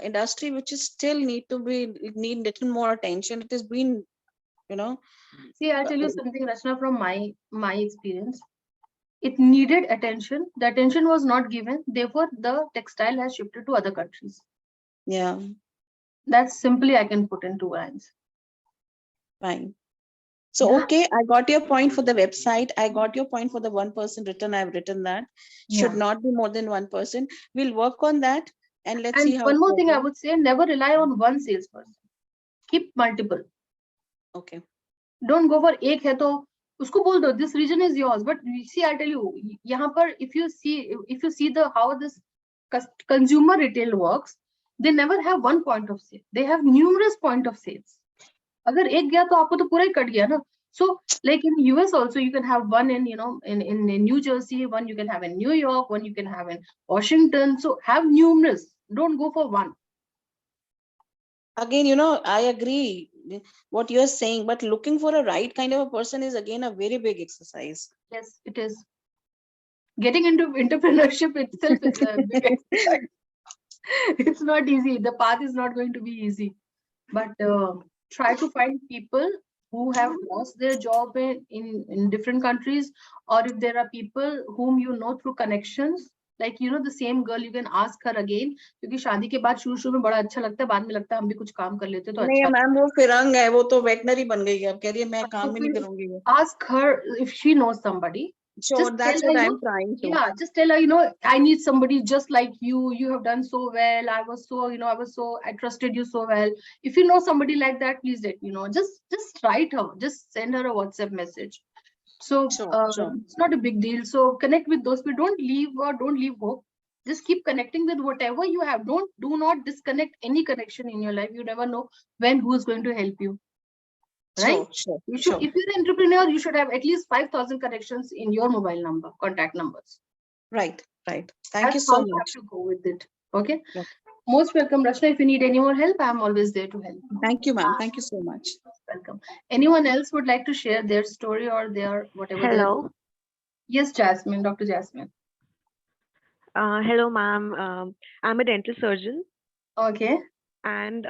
industry which is still need little more attention. It has been, See, I'll tell you something, Rachna, from my experience. It needed attention. The attention was not given. Therefore, the textile has shifted to other countries. Yeah. That's simply I can put in 2 lines. Fine. So, okay, I got your point for the website. I got your point for the one person written. I've written that. Should not be more than one person. We'll work on that and let's see how. One more thing I would say, never rely on one salesperson. Keep multiple. Okay. Don't go for एक है तो उसको बोल दो, this region is yours. But see, I'll tell you, यहाँ पर if you see the how this consumer retail works, they never have one point of sale. They have numerous point of sales. अगर एक गया तो आपको तो पूरा ही cut गया ना. So like in US also, you can have one in in New Jersey, one you can have in New York, one you can have in Washington. So have numerous. Don't go for one. Again, I agree. what you're saying, but looking for a right kind of a person is again a very big exercise. Yes, it is. Getting into entrepreneurship itself is a big exercise. It's not easy. The path is not going to be easy. But try to find people who have lost their job in different countries, or if there are people whom you know through connections, like the same girl, you can ask her again, क्योंकि शादी के बाद शुरू में बड़ा अच्छा लगता है, बाद में लगता है हम भी कुछ काम कर लेते तो नहीं अच्छा। मैम, वो फिरंग है, वो तो वेटनरी बन गई है, अब कह रही है मैं काम ही नहीं करूंगी। Ask her if she knows somebody. Sure, that's what I'm trying to. Yeah, just tell her, I need somebody just like you. You have done so well. I was so, I trusted you so well. If you know somebody like that, please let me know. Just write her, just send her a WhatsApp message. So Sure. It's not a big deal. So connect with those people. Don't leave hope. Just keep connecting with whatever you have. Do not disconnect any connection in your life. You never know when who is going to help you. Right? Sure. If you're an entrepreneur, you should have at least 5,000 connections in your mobile number, contact numbers. Right. Thank you so much. You have to go with it. Okay. Yep. Most welcome, Rashna. If you need any more help, I'm always there to help. Thank you, ma'am. Thank you so much. Welcome. Anyone else would like to share their story or their whatever? Hello. Yes, Jasmine, Dr. Jasmine. Hello, ma'am. I'm a dental surgeon. Okay. And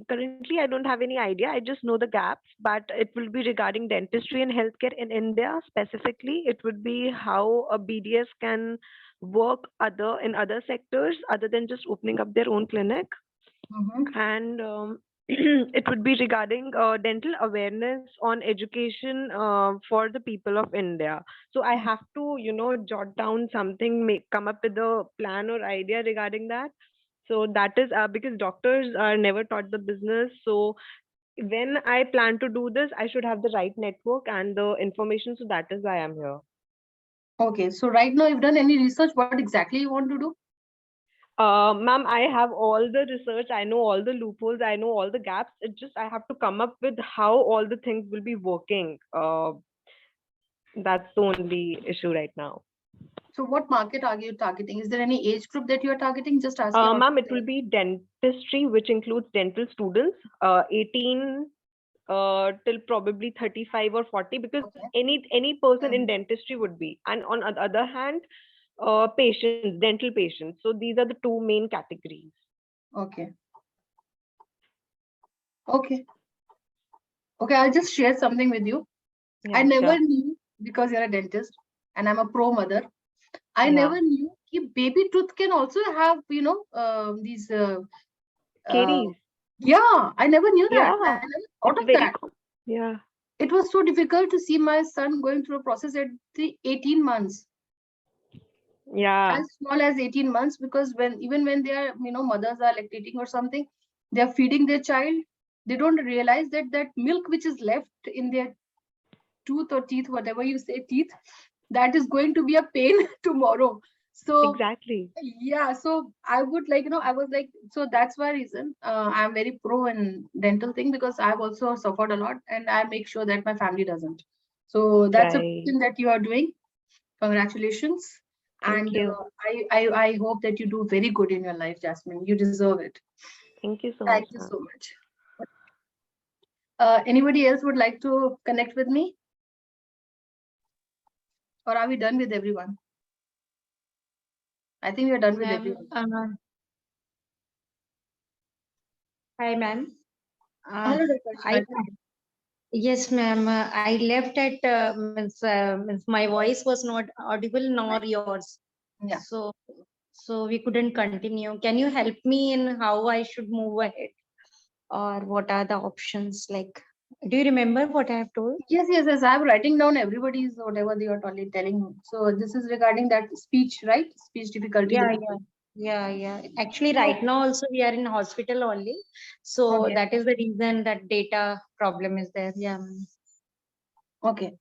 currently, I don't have any idea. I just know the gaps, but it will be regarding dentistry and healthcare in India specifically. It would be how a BDS can work in other sectors other than just opening up their own clinic. And it would be regarding dental awareness on education for the people of India. So I have to, jot down something, come up with a plan or idea regarding that. So that is because doctors are never taught the business. So when I plan to do this, I should have the right network and the information. So that is why I'm here. Okay. So right now you've done any research? What exactly you want to do? Ma'am, I have all the research. I know all the loopholes. I know all the gaps. It's just I have to come up with how all the things will be working. That's the only issue right now. So what market are you targeting? Is there any age group that you are targeting? Just asking. Ma'am, it will be dentistry, which includes dental students, 18 till probably 35 or 40, because any person in dentistry would be. And on the other hand, patients, dental patients. So these are the two main categories. Okay. I'll just share something with you. Yeah, I never knew, because you're a dentist and I'm a pro mother, I never knew that baby tooth can also have, these caries. Yeah, I never knew that. Yeah, I never thought of that. Yeah. It was so difficult to see my son going through a process at 18 months. Yeah. As small as 18 months, because even when they are, mothers are lactating or something, they are feeding their child, they don't realize that milk which is left in their tooth or teeth, whatever you say, teeth, that is going to be a pain tomorrow. So exactly. Yeah, so I would I was like, so that's why reason I'm very pro in dental thing, because I've also suffered a lot and I make sure that my family doesn't. So that's a thing that you are doing. Congratulations. Thank you. I hope that you do very good in your life, Jasmine. You deserve it. Thank you so much. Thank you so much. Anybody else would like to connect with me? Or are we done with everyone? I think we're done with everyone. Hi, ma'am. Hello, Yes, ma'am. I left at my voice was not audible nor yours. Yeah. So we couldn't continue. Can you help me in how I should move ahead, or what are the options? Like, do you remember what I have told? Yes. I'm writing down everybody's whatever they are telling me. So this is regarding that speech, right? Speech difficulty. Yeah. Actually, right now also we are in hospital only. So that is the reason that data problem is there. Yeah. Okay.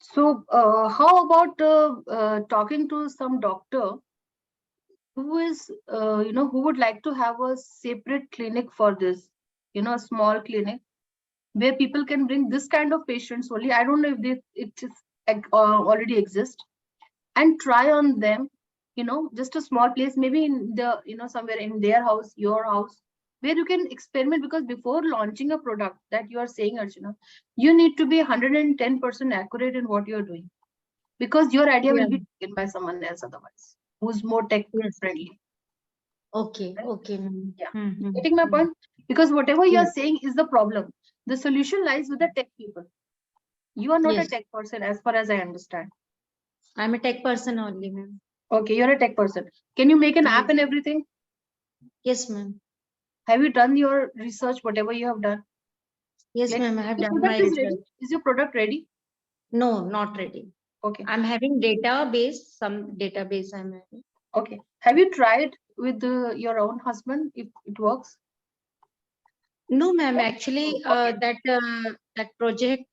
So how about talking to some doctor who is, who would like to have a separate clinic for this, a small clinic where people can bring this kind of patients only. I don't know if it already exists, and try on them, just a small place, maybe in the, somewhere in their house, your house, where you can experiment, because before launching a product that you are saying, Archana, you need to be 110% accurate in what you're doing, because your idea will be taken by someone else otherwise, who's more tech friendly. Okay, okay. Yeah. Getting my point? Because whatever you are saying is the problem. The solution lies with the tech people. You are not a tech person, as far as I understand. I'm a tech person only, ma'am. Okay, you're a tech person. Can you make an app and everything? Yes, ma'am. Have you done your research, whatever you have done? Yes, Like, ma'am, I have your done product my is research. ready? Is your product ready? No, not ready. Okay. I'm having database, some database I'm having. Okay. Have you tried with your own husband if it works? No, ma'am. Actually, that project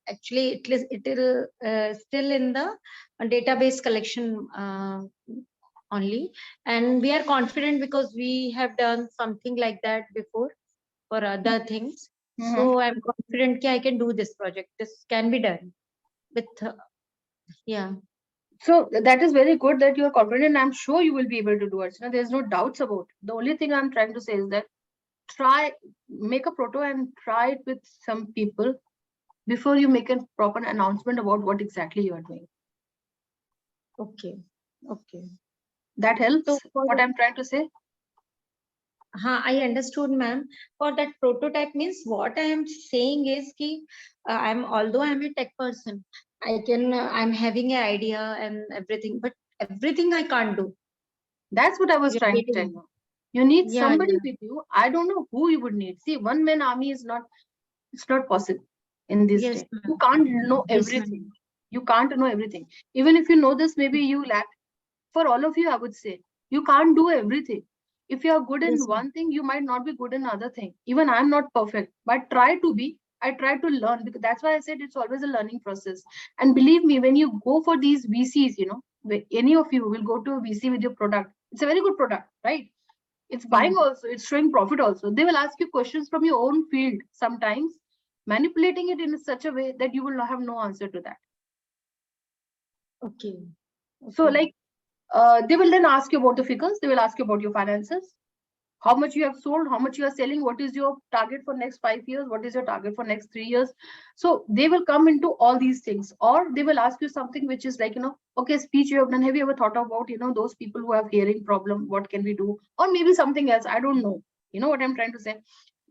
actually it is still in the database collection only, and we are confident because we have done something like that before for other things. So I'm confident that I can do this project. This can be done with yeah. So that is very good that you are confident. I'm sure you will be able to do it. So there's no doubts about it. The only thing I'm trying to say is that make a proto and try it with some people before you make a proper announcement about what exactly you are doing. Okay. Okay. That helps. So what I'm trying to say. I understood, ma'am. For that prototype means what I am saying is ki although I'm a tech person, I'm having an idea and everything, but everything I can't do. That's what I was trying to tell you. You need somebody with you. I don't know who you would need. See, one man army is not, it's not possible in this day. You can't know everything. You can't know everything. Even if you know this, maybe you lack. For all of you, I would say, you can't do everything. If you are good in one thing, you might not be good in another thing. Even I'm not perfect, but try to be. I try to learn, because that's why I said it's always a learning process. And believe me, when you go for these VCs, you know, any of you will go to a VC with your product. It's a very good product, right? It's buying also, it's showing profit also. They will ask you questions from your own field, sometimes manipulating it in such a way that you will not have no answer to that. Okay. So like, they will then ask you about the figures. They will ask you about your finances, how much you have sold, how much you are selling, what is your target for next 5 years, what is your target for next 3 years. So they will come into all these things, or they will ask you something which is like, you know, okay, speech you have done, have you ever thought about, you know, those people who have hearing problem, what can we do? Or maybe something else, I don't know. You know what I'm trying to say?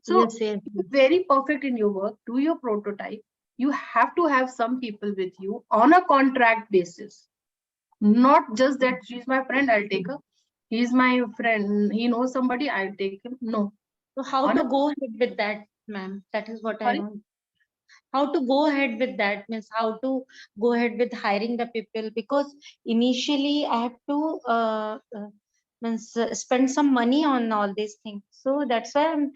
So be very perfect in your work, do your prototype. You have to have some people with you on a contract basis. Not just that she's my friend, I'll take her. He's my friend, he knows somebody, I'll take him. No. So how to go ahead with that, ma'am? That is what I want. How to go ahead with that means how to go ahead with hiring the people, because initially I have to spend some money on all these things. So that's why I'm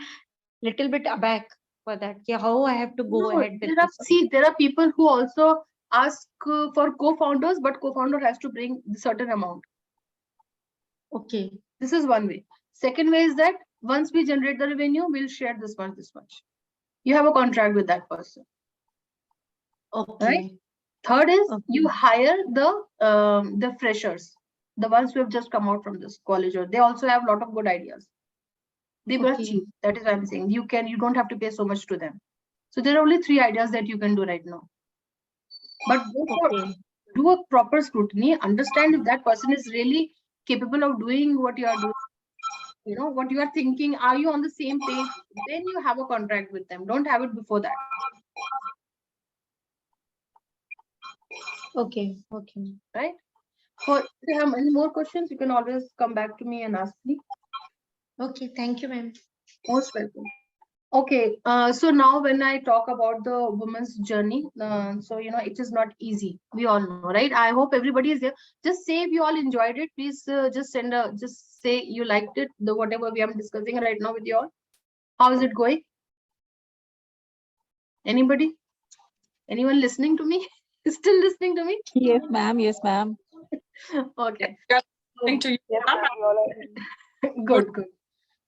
little bit aback for that. Yeah, how I have to go ahead with this. See, there are people who also ask for co-founders, but co-founder has to bring a certain amount. Okay. This is one way. Second way is that once we generate the revenue, we'll share this much. You have a contract with that person. Okay. Right? Third is you hire the freshers, the ones who have just come out from this college, or they also have a lot of good ideas. They were cheap. That is what I'm saying. You don't have to pay so much to them. So there are only 3 ideas that you can do right now. But do a proper scrutiny, understand if that person is really capable of doing what you are doing. You know, what you are thinking, are you on the same page? Then you have a contract with them. Don't have it before that. Okay. Right? If you have any more questions, you can always come back to me and ask me. Okay, thank you, ma'am. Most welcome. Okay, so now when I talk about the woman's journey, so you know, it is not easy. We all know, right? I hope everybody is there. Just say if you all enjoyed it. Please just say you liked it. The whatever we are discussing right now with you all. How is it going? Anybody? Anyone listening to me? Still listening to me? Yes, ma'am. Yes, ma'am. Okay. Listening to you. Good.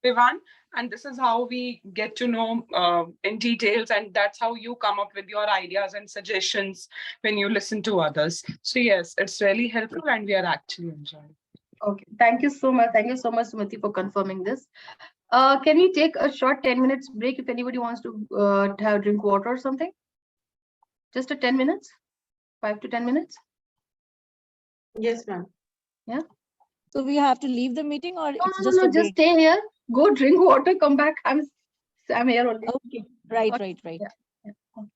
Vivan, and this is how we get to know in details, and that's how you come up with your ideas and suggestions when you listen to others. So yes, it's really helpful, and we are actually enjoying. Okay, thank you so much. Thank you so much, Sumati, for confirming this. Can we take a short 10 minutes break if anybody wants to have drink water or something? Just a 10 minutes, 5 to 10 minutes. Yes, ma'am. Yeah. So we have to leave the meeting, or No, it's no, just no, a just break? stay here. Go drink water. Come back. I'm here only. Okay. Right. Okay. Right. Right. Yeah. Yeah. Okay.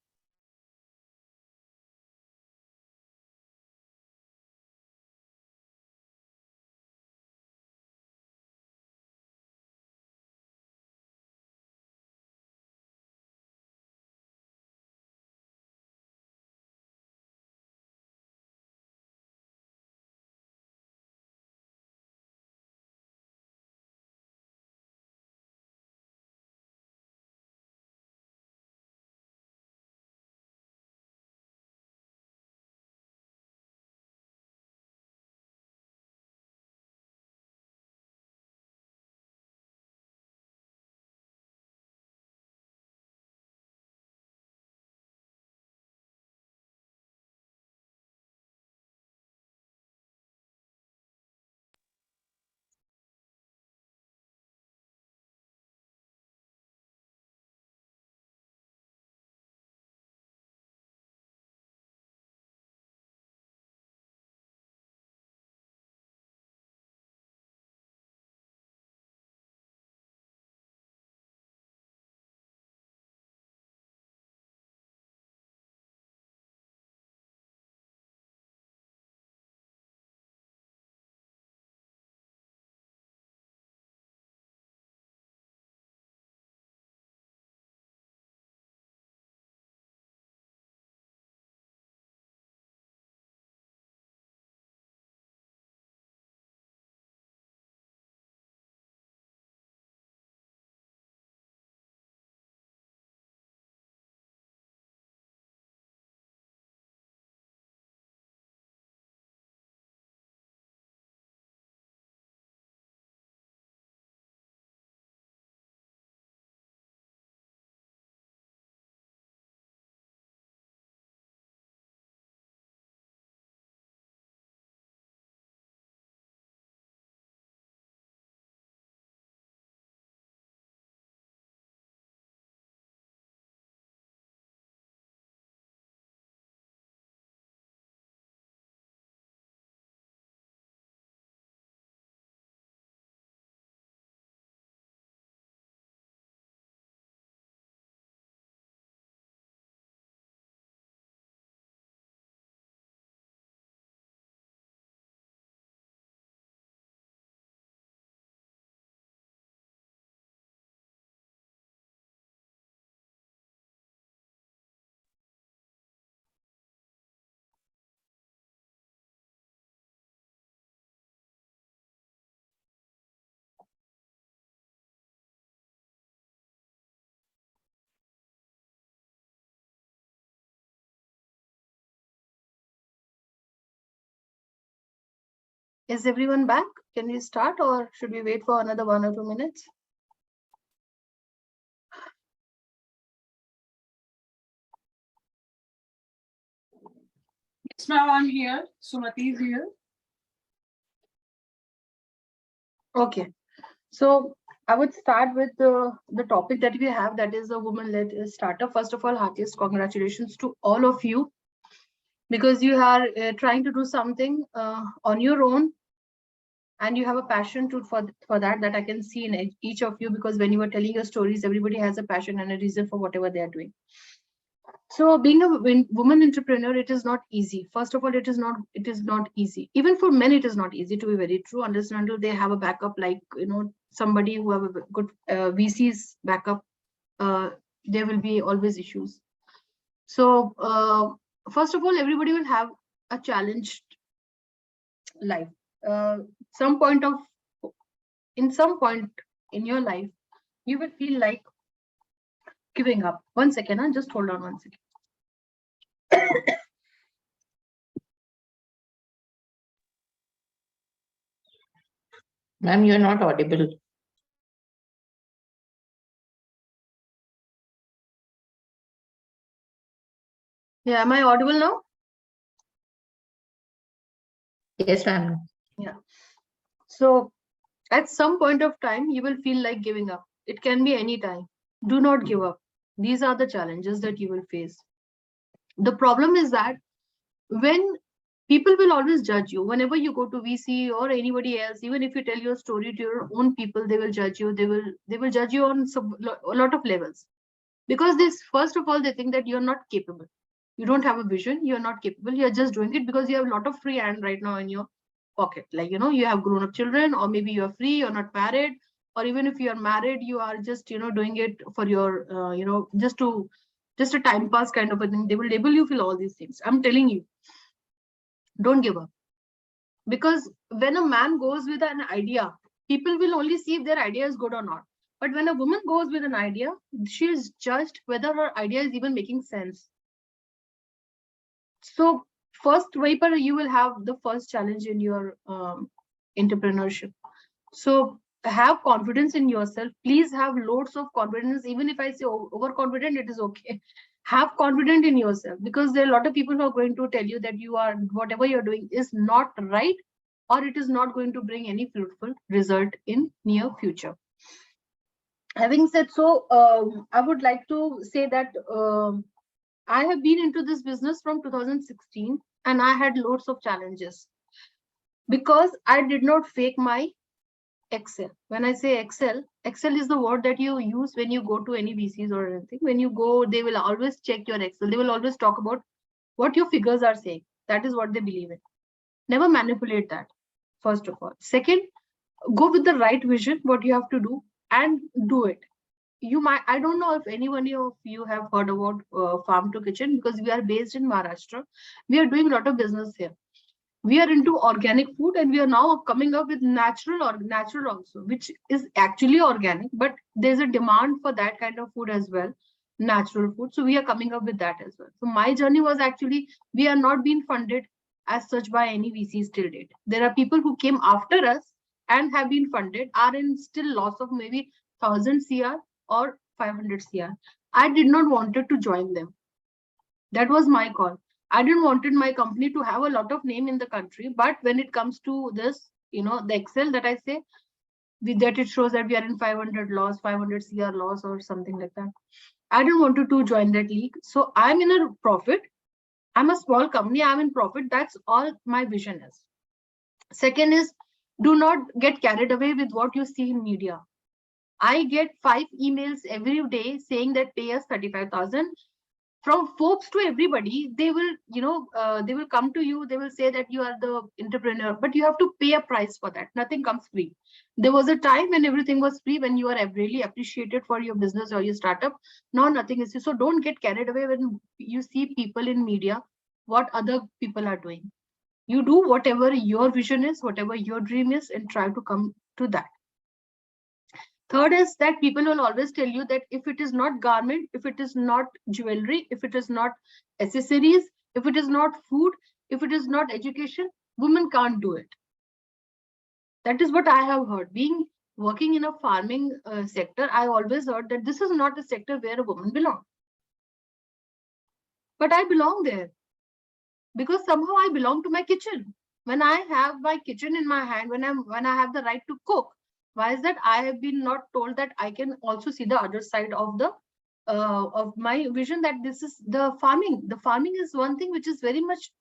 Is everyone back? Can we start, or should we wait for another 1 or 2 minutes? Yes, ma'am, I'm here. Sumati is here. Okay. So I would start with the topic that we have, that is a woman-led startup. First of all, heartiest congratulations to all of you, because you are trying to do something on your own, and you have a passion for that I can see in each of you, because when you were telling your stories, everybody has a passion and a reason for whatever they are doing. So being a woman entrepreneur, it is not easy. First of all, it is not easy. Even for men, it is not easy, to be very true. Until they have a backup, like, somebody who have a good VC's backup, there will be always issues. So first of all, everybody will have a challenged life. In some point in your life, you will feel like giving up. 1 second, just hold on 1 second. Ma'am, you're not audible. Yeah, am I audible now? Yes, ma'am. Yeah. So at some point of time, you will feel like giving up. It can be any time. Do not give up. These are the challenges that you will face. The problem is that when people will always judge you, whenever you go to VC or anybody else, even if you tell your story to your own people, they will judge you. They will judge you on a lot of levels, because this, first of all, they think that you're not capable. You don't have a vision. You're not capable. You're just doing it because you have a lot of free hand right now in your pocket. Like, you have grown up children, or maybe you're free, you're not married, or even if you're married, you are just, doing it for your, just a time pass kind of a thing. They will label you for all these things. I'm telling you, don't give up. Because when a man goes with an idea, people will only see if their idea is good or not. But when a woman goes with an idea, she is judged whether her idea is even making sense. So first, Viper, you will have the first challenge in your entrepreneurship. So have confidence in yourself. Please have loads of confidence. Even if I say overconfident, it is okay. Have confidence in yourself, because there are a lot of people who are going to tell you that whatever you're doing is not right, or it is not going to bring any fruitful result in near future. Having said so, I would like to say that I have been into this business from 2016, and I had loads of challenges because I did not fake my Excel. When I say Excel is the word that you use when you go to any VCs or anything. When you go, they will always check your Excel. They will always talk about what your figures are saying. That is what they believe in. Never manipulate that, first of all. Second, go with the right vision, what you have to do, and do it. I don't know if anyone of you have heard about Farm2Kitchen, because we are based in Maharashtra. We are doing a lot of business here. We are into organic food, and we are now coming up with natural also, which is actually organic, but there's a demand for that kind of food as well, natural food. So we are coming up with that as well. So my journey was actually, we are not being funded as such by any VCs till date. There are people who came after us and have been funded, are in still loss of maybe 1000 CR or 500 CR. I did not wanted to join them. That was my call. I didn't wanted my company to have a lot of name in the country, but when it comes to this, the Excel that I say, that it shows that we are in 500 loss, 500 CR loss or something like that. I didn't want to join that league. So I'm in a profit. I'm a small company. I'm in profit. That's all my vision is. Second is, do not get carried away with what you see in media. I get 5 emails every day saying that pay us 35,000. From Forbes to everybody, they will, they will come to you. They will say that you are the entrepreneur, but you have to pay a price for that. Nothing comes free. There was a time when everything was free, when you are really appreciated for your business or your startup. Now nothing is. So don't get carried away when you see people in media, what other people are doing. You do whatever your vision is, whatever your dream is, and try to come to that. Third is that people will always tell you that if it is not garment, if it is not jewelry, if it is not accessories, if it is not food, if it is not education, women can't do it. That is what I have heard. Working in a farming sector, I always heard that this is not a sector where a woman belongs. But I belong there because somehow I belong to my kitchen. When I have my kitchen in my hand, when I have the right to cook, why is that I have been not told that I can also see the other side of the of my vision, that this is the farming. The farming is one thing which is very much,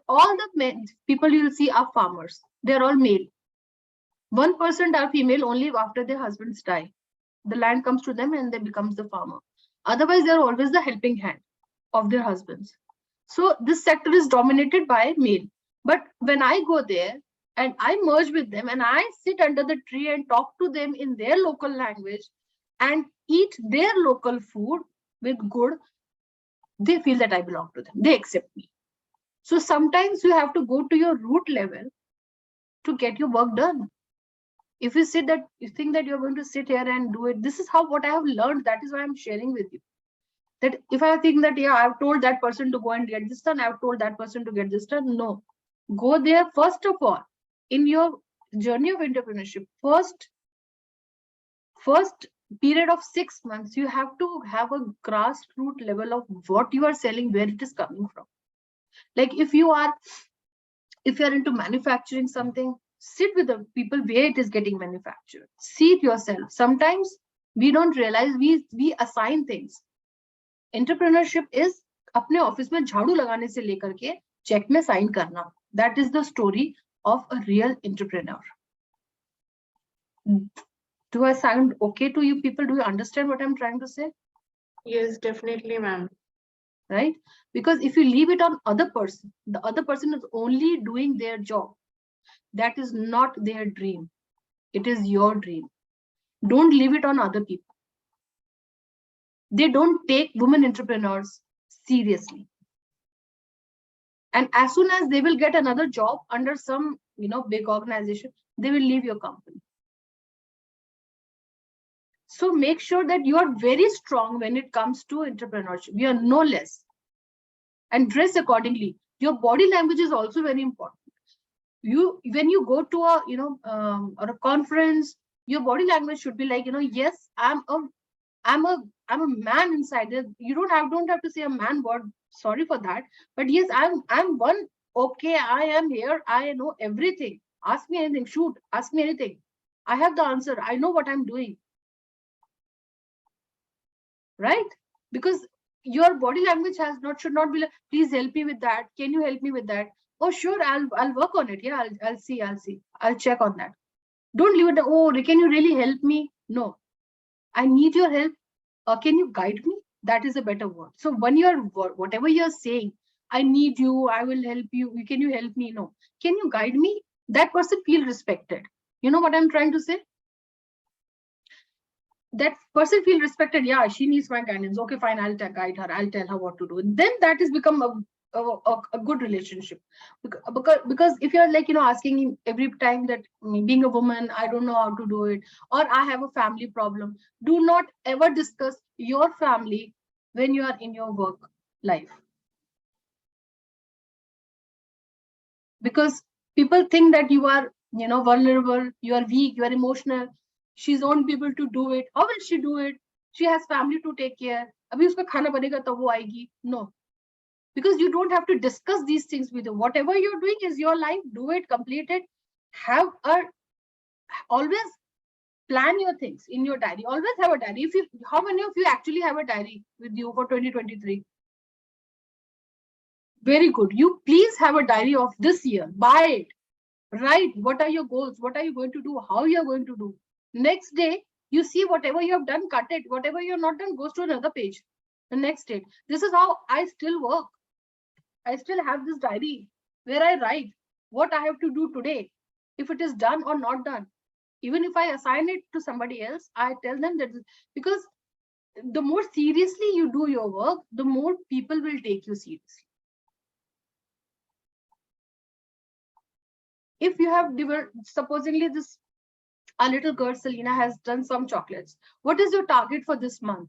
all the men, people you will see are farmers. They're all male. 1% are female only after their husbands die. The land comes to them and they becomes the farmer. Otherwise, they're always the helping hand of their husbands. So this sector is dominated by male. But when I go there and I merge with them and I sit under the tree and talk to them in their local language and eat their local food with good, they feel that I belong to them. They accept me. So sometimes you have to go to your root level to get your work done. If you think that you're going to sit here and do it, this is what I have learned. That is why I'm sharing with you. That if I think that, yeah, I've told that person to go and get this done, I've told that person to get this done. No, go there first of all in your journey of entrepreneurship. First period of 6 months, you have to have a grassroots level of what you are selling, where it is coming from. Like if you are into manufacturing something, Sit with the people where it is getting manufactured. See it yourself. Sometimes we don't realize we assign things. Entrepreneurship is अपने office में झाड़ू लगाने से लेकर के check में sign करना. That is the story of a real entrepreneur. Do I sound okay to you people? Do you understand what I'm trying to say? Yes, definitely, ma'am. Right? Because if you leave it on other person, the other person is only doing their job. That is not their dream. It is your dream. Don't leave it on other people. They don't take women entrepreneurs seriously. And as soon as they will get another job under some, big organization, they will leave your company. So make sure that you are very strong when it comes to entrepreneurship. You are no less. And dress accordingly. Your body language is also very important. When you go to a, or a conference, your body language should be like, yes, I'm a man inside it. You don't have to say a man word. Sorry for that. But yes, I'm one. Okay, I am here. I know everything. Ask me anything. Shoot. Ask me anything. I have the answer. I know what I'm doing. Right? Because your body language should not be like, please help me with that. Can you help me with that? Oh, sure. I'll work on it. Yeah, I'll see. I'll check on that. Don't leave it. Oh, can you really help me? No. I need your help. Can you guide me? That is a better word. So when whatever you're saying, I need you, I will help you. Can you help me? No. Can you guide me? That person feel respected. You know what I'm trying to say? That person feel respected. Yeah, she needs my guidance. Okay, fine. I'll guide her. I'll tell her what to do. Then that has become a good relationship. Because if you're like, asking every time that being a woman, I don't know how to do it, or I have a family problem. Do not ever discuss your family when you are in your work life. Because people think that you are, vulnerable, you are weak, you are emotional. She won't be able to do it. How will she do it? She has family to take care. Abhi uska khana banega tab wo aayegi. No. Because you don't have to discuss these things with you. Whatever you're doing is your life. Do it, complete it. Always plan your things in your diary. Always have a diary. How many of you actually have a diary with you for 2023? Very good. You please have a diary of this year. Buy it. Write what are your goals, what are you going to do, how you're going to do. Next day, you see whatever you have done, cut it. Whatever you're not done, goes to another page. The next day. This is how I still work. I still have this diary where I write what I have to do today, if it is done or not done. Even if I assign it to somebody else, I tell them that, because the more seriously you do your work, the more people will take you seriously. If you have supposedly a little girl, Selena, has done some chocolates. What is your target for this month?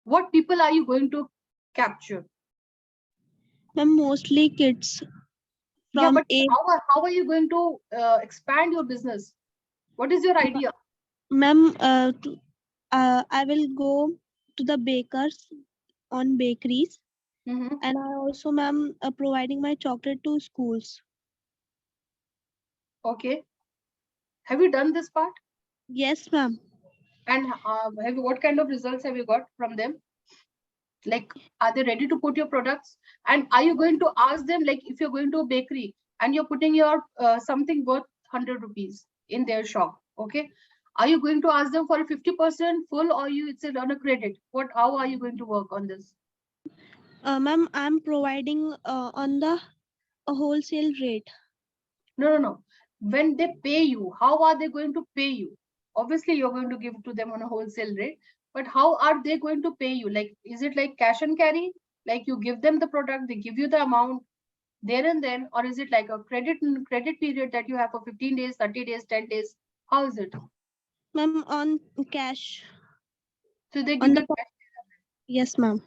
What people are you going to capture? Mostly kids. Yeah, but how are you going to expand your business? What is your idea? Ma'am, I will go to the bakers on bakeries. And I also, ma'am, providing my chocolate to schools. Okay. Have you done this part? Yes, ma'am. And what kind of results have you got from them? Like, are they ready to put your products? And are you going to ask them, like, if you're going to a bakery and you're putting your something worth 100 rupees in their shop, okay? Are you going to ask them for a 50% full, or it's on a credit? How are you going to work on this? Ma'am, I'm providing on the wholesale rate. No. When they pay you, how are they going to pay you? Obviously, you're going to give to them on a wholesale rate, but how are they going to pay you? Like, is it like cash and carry? Like you give them the product, they give you the amount there and then, or is it like a credit period that you have for 15 days, 30 days, 10 days? How is it? Ma'am, on cash. So they give you cash. Yes, ma'am.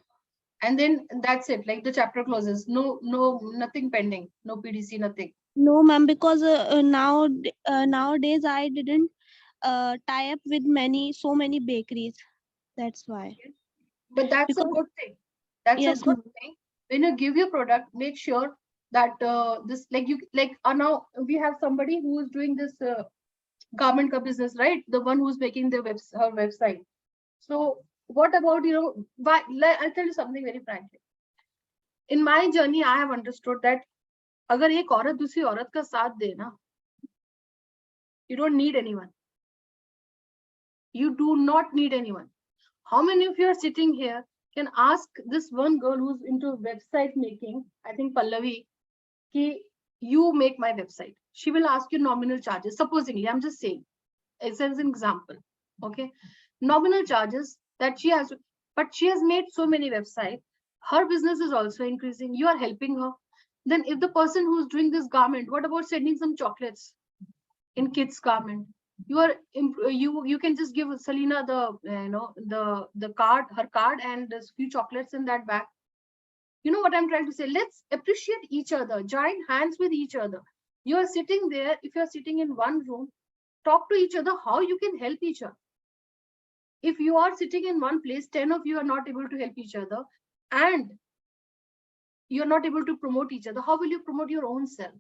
And then that's it. Like the chapter closes. No, nothing pending. No PDC, nothing. No, ma'am, because nowadays I didn't tie up with so many bakeries. That's why. But that's a good thing. That's a good thing. When you give your product, make sure that this now we have somebody who is doing this garment ka business, right? The one who's making the her website. So what about, I'll tell you something very frankly. In my journey, I have understood that agar ek aurat dusri aurat ka saath de na, you don't need anyone. You do not need anyone. How many of you are sitting here can ask this one girl who's into website making, I think Pallavi, ki you make my website. She will ask you nominal charges. Supposingly, I'm just saying, as an example, okay? Nominal charges that she has, but she has made so many websites. Her business is also increasing. You are helping her. Then if the person who's doing this garment, what about sending some chocolates in kids garment? You are you can just give Selena the card, her card, and there's few chocolates in that bag. You know what I'm trying to say? Let's appreciate each other, join hands with each other. You are sitting there, if you're sitting in one room, talk to each other how you can help each other. If you are sitting in one place, 10 of you are not able to help each other, and you're not able to promote each other, how will you promote your own self?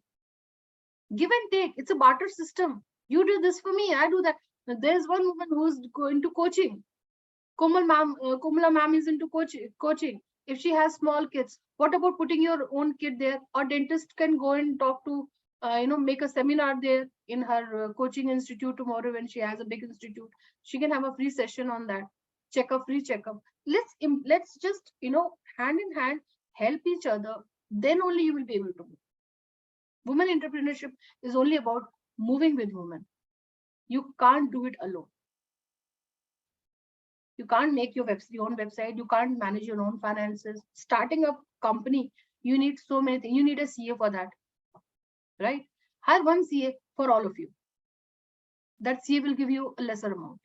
Give and take. It's a barter system. You do this for me, I do that. There's one woman who's going to coaching. Komala ma'am is into coaching. If she has small kids, what about putting your own kid there? Or dentist can go and talk to, make a seminar there in her coaching institute tomorrow when she has a big institute. She can have a free session on that. Free checkup. Let's just, hand in hand, help each other. Then only you will be able to move. Women entrepreneurship is only about moving with women. You can't do it alone. You can't make your own website. You can't manage your own finances. Starting a company, you need so many things. You need a CA for that, right? Hire one CA for all of you. That CA will give you a lesser amount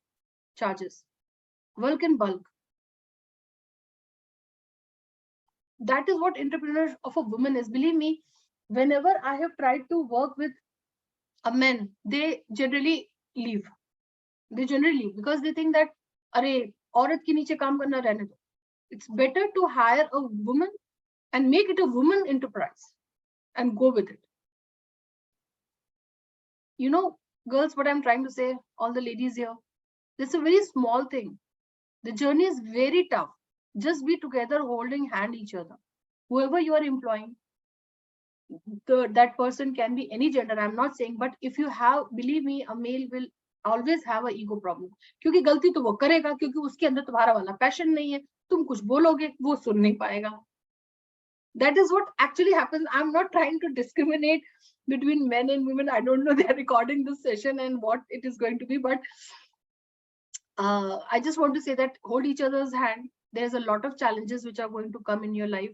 charges. Work in bulk. That is what entrepreneur of a woman is. Believe me, whenever I have tried to work with a man, they generally leave. They generally leave because they think that, arey, औरत के नीचे काम करना रहने दो. It's better to hire a woman and make it a woman enterprise and go with it. You know, girls, what I'm trying to say, all the ladies here, this is a very small thing. The journey is very tough. Just be together, holding hand each other. Whoever you are employing, that person can be any gender, I'm not saying, but if you have, believe me, a male will always have a ego problem. क्योंकि गलती तो वो करेगा, क्योंकि उसके अंदर तुम्हारा वाला पैशन नहीं है, तुम कुछ बोलोगे वो सुन नहीं पाएगा. That is what actually happens. I'm not trying to discriminate between men and women. I don't know, they're recording this session and what it is going to be, but I just want to say that hold each other's hand. There's a lot of challenges which are going to come in your life.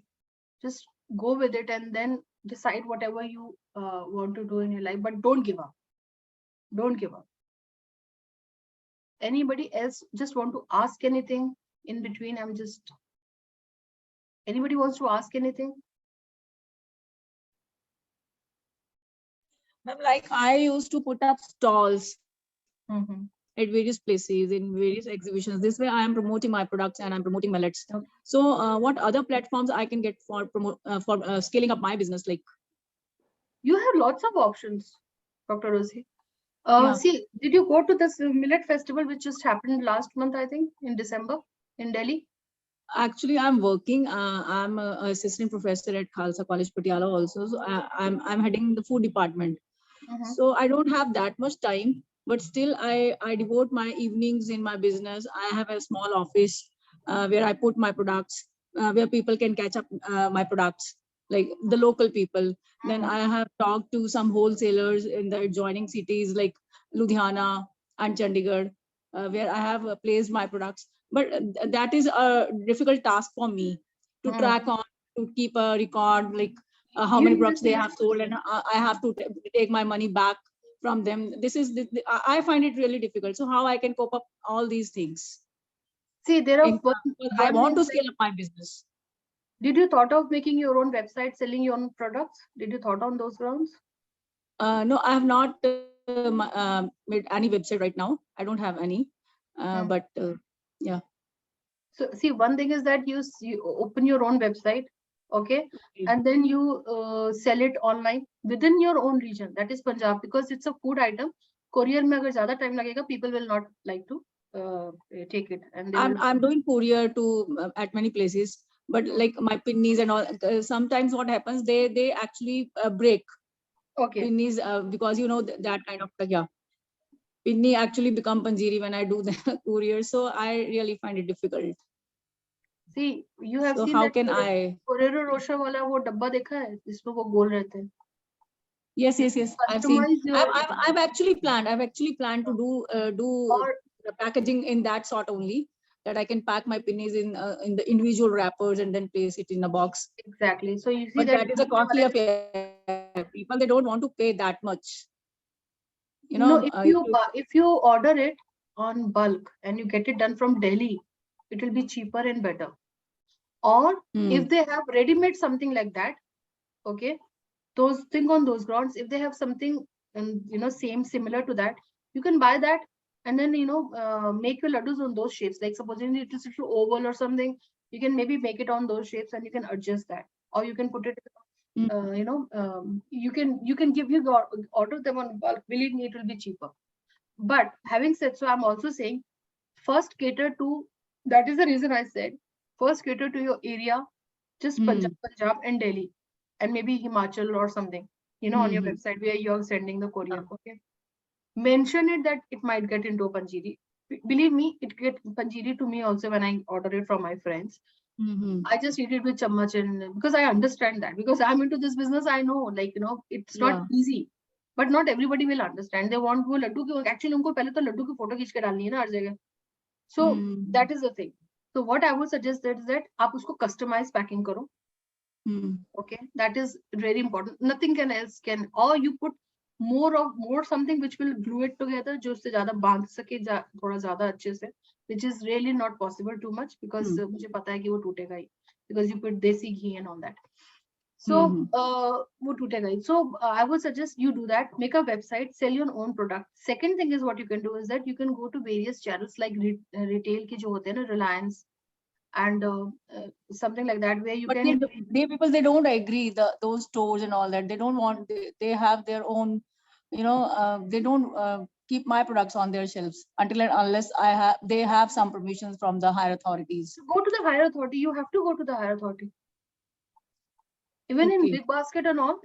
Just go with it and then decide whatever you want to do in your life, but don't give up. Don't give up. Anybody else just want to ask anything in between? Anybody wants to ask anything? Like I used to put up stalls at various places in various exhibitions. This way I am promoting my products and I'm promoting millets. Okay. So what other platforms I can get for scaling up my business? Like, you have lots of options, Dr. Rosie. Yeah. See, did you go to this millet festival which just happened last month, I think, in December in Delhi? Actually, I'm working. I'm an assistant professor at Khalsa College, Patiala also. So I'm heading the food department. So I don't have that much time, but still I devote my evenings in my business. I have a small office where I put my products, where people can catch up my products, like the local people. Then I have talked to some wholesalers in the adjoining cities like Ludhiana and Chandigarh, where I have placed my products. But that is a difficult task for me to track on, to keep a record, like how many products they have sold, and I have to take my money back from them. This is I find it really difficult. So how I can cope up all these things? See, there are I want to scale up my business. Did you thought of making your own website, selling your own products? Did you thought on those grounds? No, I have not made any website right now. I don't have any, but yeah. So see, one thing is that you open your own website, Okay. And then you sell it online within your own region, that is Punjab, because it's a food item. Courier mein agar zyada time lagega, people will not like to take it. And I'm doing courier to at many places, but like my pinnies and all, sometimes what happens, they actually break. Okay. Pinnies, because you know that kind of, yeah, pinni actually become panjiri when I do the courier, so I really find it difficult. See, you have So seen how that can I? Ferrero Rocher wala wo dabba dekha hai, isme wo गोल रहते हैं. Yes. I've seen. Customize your- I've actually planned to do the packaging in that sort only, that I can pack my pinnies in the individual wrappers and then place it in a box. Exactly. So you see But that is a costly wala- affair. People, they don't want to pay that much. You No, know, if you order it on bulk and you get it done from Delhi, it will be cheaper and better. Or if they have ready-made something like that, okay, those think on those grounds. If they have something and same similar to that, you can buy that and then make your laddus on those shapes. Like supposing it is a oval or something, you can maybe make it on those shapes and you can adjust that, or you can put it. You can give you order them on bulk. Believe me, it will be cheaper. But having said so, I'm also saying first cater to. That is the reason I said first cater to your area, just Punjab and Delhi, and maybe Himachal or something. On your website where you're sending the courier. Okay, mention it that it might get into Panjiri. Believe me, it get Panjiri to me also when I order it from my friends. I just eat it with chammach, and because I understand that, because I'm into this business, I know, like, it's not easy, but not everybody will understand. They want वो लड्डू की, actually उनको पहले तो लड्डू की photo खींच के डालनी है ना हर जगह. So that is the thing. So what I would suggest is that आप उसको customize packing करो. Okay, that is very important. Nothing else can, or you put more something which will glue it together, जो उससे ज़्यादा बांध सके थोड़ा ज़्यादा अच्छे से, which is really not possible too much, because मुझे पता है कि वो टूटेगा ही, because you put desi ghee and all that. So वो टूटेगा ही. So I would suggest you do that. Make a website, sell your own product. Second thing is what you can do is that you can go to various channels like retail के जो होते हैं ना, Reliance and something like that, where you can. They don't agree, those stores and all that. They don't want. They have their own. They don't keep my products on their shelves until and unless they have some permissions from the higher authorities. Go to the higher authority. You have to go to the higher authority. Even in Big Basket and all,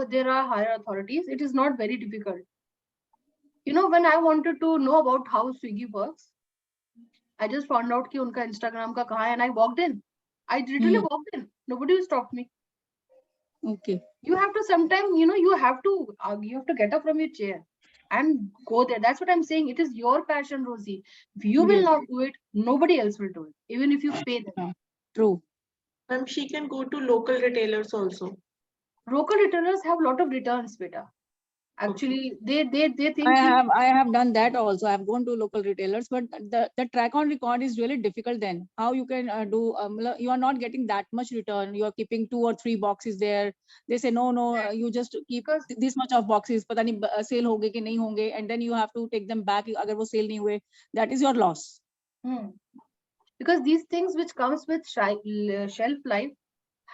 there are higher authorities. It is not very difficult. When I wanted to know about how Swiggy works, I just found out कि उनका Instagram का कहाँ है, and I walked in. I literally walked in. Nobody stopped me. Okay. You have to sometime, you have to get up from your chair and go there. That's what I'm saying. It is your passion, Rosie. If you will not do it, nobody else will do it, even if you pay them. True. She can go to local retailers also. Local retailers have a lot of returns, beta. Actually, they think. I have done that also. I have gone to local retailers, but the track on record is really difficult. Then how you can do? You are not getting that much return. You are keeping 2 or 3 boxes there. They say no, you just keep this much of boxes. पता नहीं sale होंगे कि नहीं होंगे, and then you have to take them back. अगर वो sale नहीं हुए, that is your loss. Because these things which comes with shelf life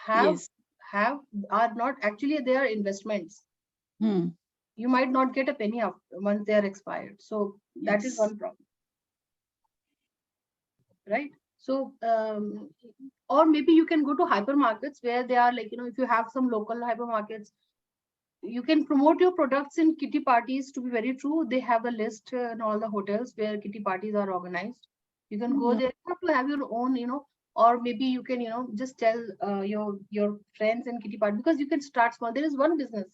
are not actually, they are investments. You might not get a penny up once they are expired. So that is one problem. Right? So, or maybe you can go to hypermarkets where they are like, if you have some local hypermarkets, you can promote your products in kitty parties. To be very true, they have a list in all the hotels where kitty parties are organized. You can go there. You have to have your own, or maybe you can, just tell your friends in kitty party, because you can start small. There is one business.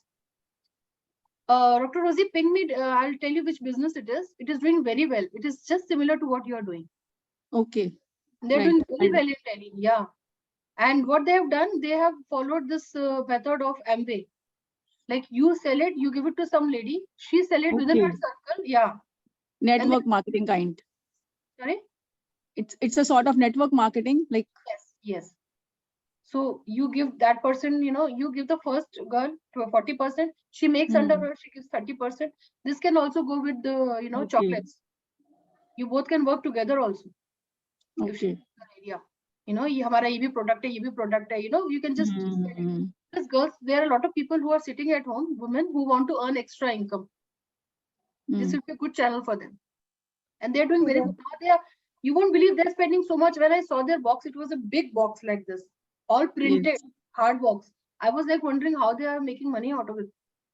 Dr. Rosie, ping me. I'll tell you which business it is. It is doing very well. It is just similar to what you are doing. Okay. They're doing very well in Delhi. Yeah. And what they have done, they have followed this method of Amway. Like you sell it, you give it to some lady. She sell it within her circle. Yeah. Network marketing kind. Sorry? It's a sort of network marketing. Like. Yes. So you give that person, you give the first girl to 40%. She makes under her, she gives 30%. This can also go with the, chocolates. You both can work together also. Okay. You know, ये product है, you know, you can just because girls, there are a lot of people who are sitting at home, women who want to earn extra income. This would be a good channel for them. And they're doing very good. Now you won't believe they're spending so much. When I saw their box, it was a big box like this, all printed, hard box. I was like wondering how they are making money out of it.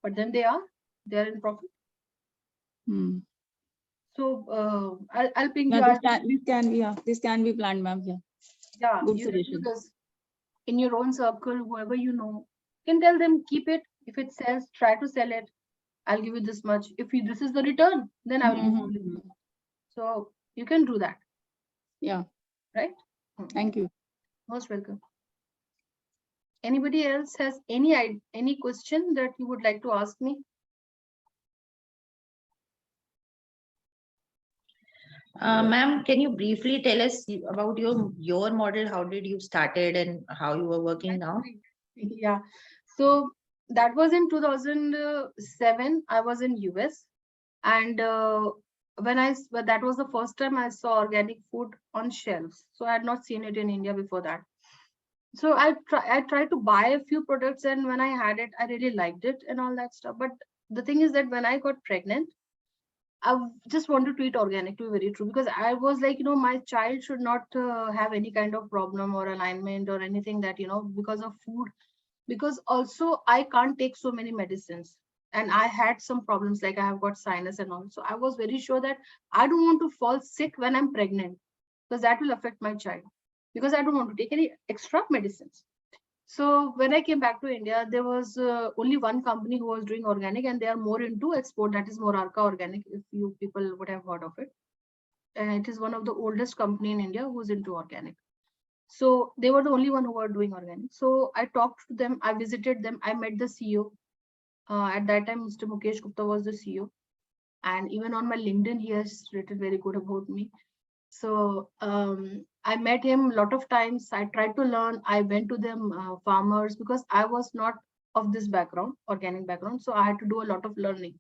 But then they are in profit. So I'll ping you. This can be planned, ma'am. Yeah, good you can do suggestion. this in your own circle, whoever you know. You can tell them, keep it. If it sells, try to sell it. I'll give you this much. If this is the return, then I will give you. So you can do that. Yeah. Right? Thank you. Most welcome. Anybody else has any question that you would like to ask me? Ma'am, can you briefly tell us about your model? How did you started and how you were working now? Yeah. So that was in 2007. I was in US, and that was the first time I saw organic food on shelves. So I had not seen it in India before that. So I tried to buy a few products, and when I had it, I really liked it and all that stuff. But the thing is that when I got pregnant, I just wanted to eat organic, to be very true, because I was like, you know, my child should not have any kind of problem or alignment or anything that, you know, because of food. Because also I can't take so many medicines, and I had some problems, like I have got sinus and all. So I was very sure that I don't want to fall sick when I'm pregnant, because that will affect my child, because I don't want to take any extra medicines. So when I came back to India, there was only one company who was doing organic, and they are more into export. That is Morarka Organic, if you people would have heard of it. And it is one of the oldest company in India who's into organic. So they were the only one who were doing organic. So I talked to them, I visited them, I met the CEO. At that time, Mr. Mukesh Gupta was the CEO. And even on my LinkedIn, he has written very good about me. So I met him a lot of times. I tried to learn. I went to them farmers, because I was not of this background, organic background. So I had to do a lot of learning.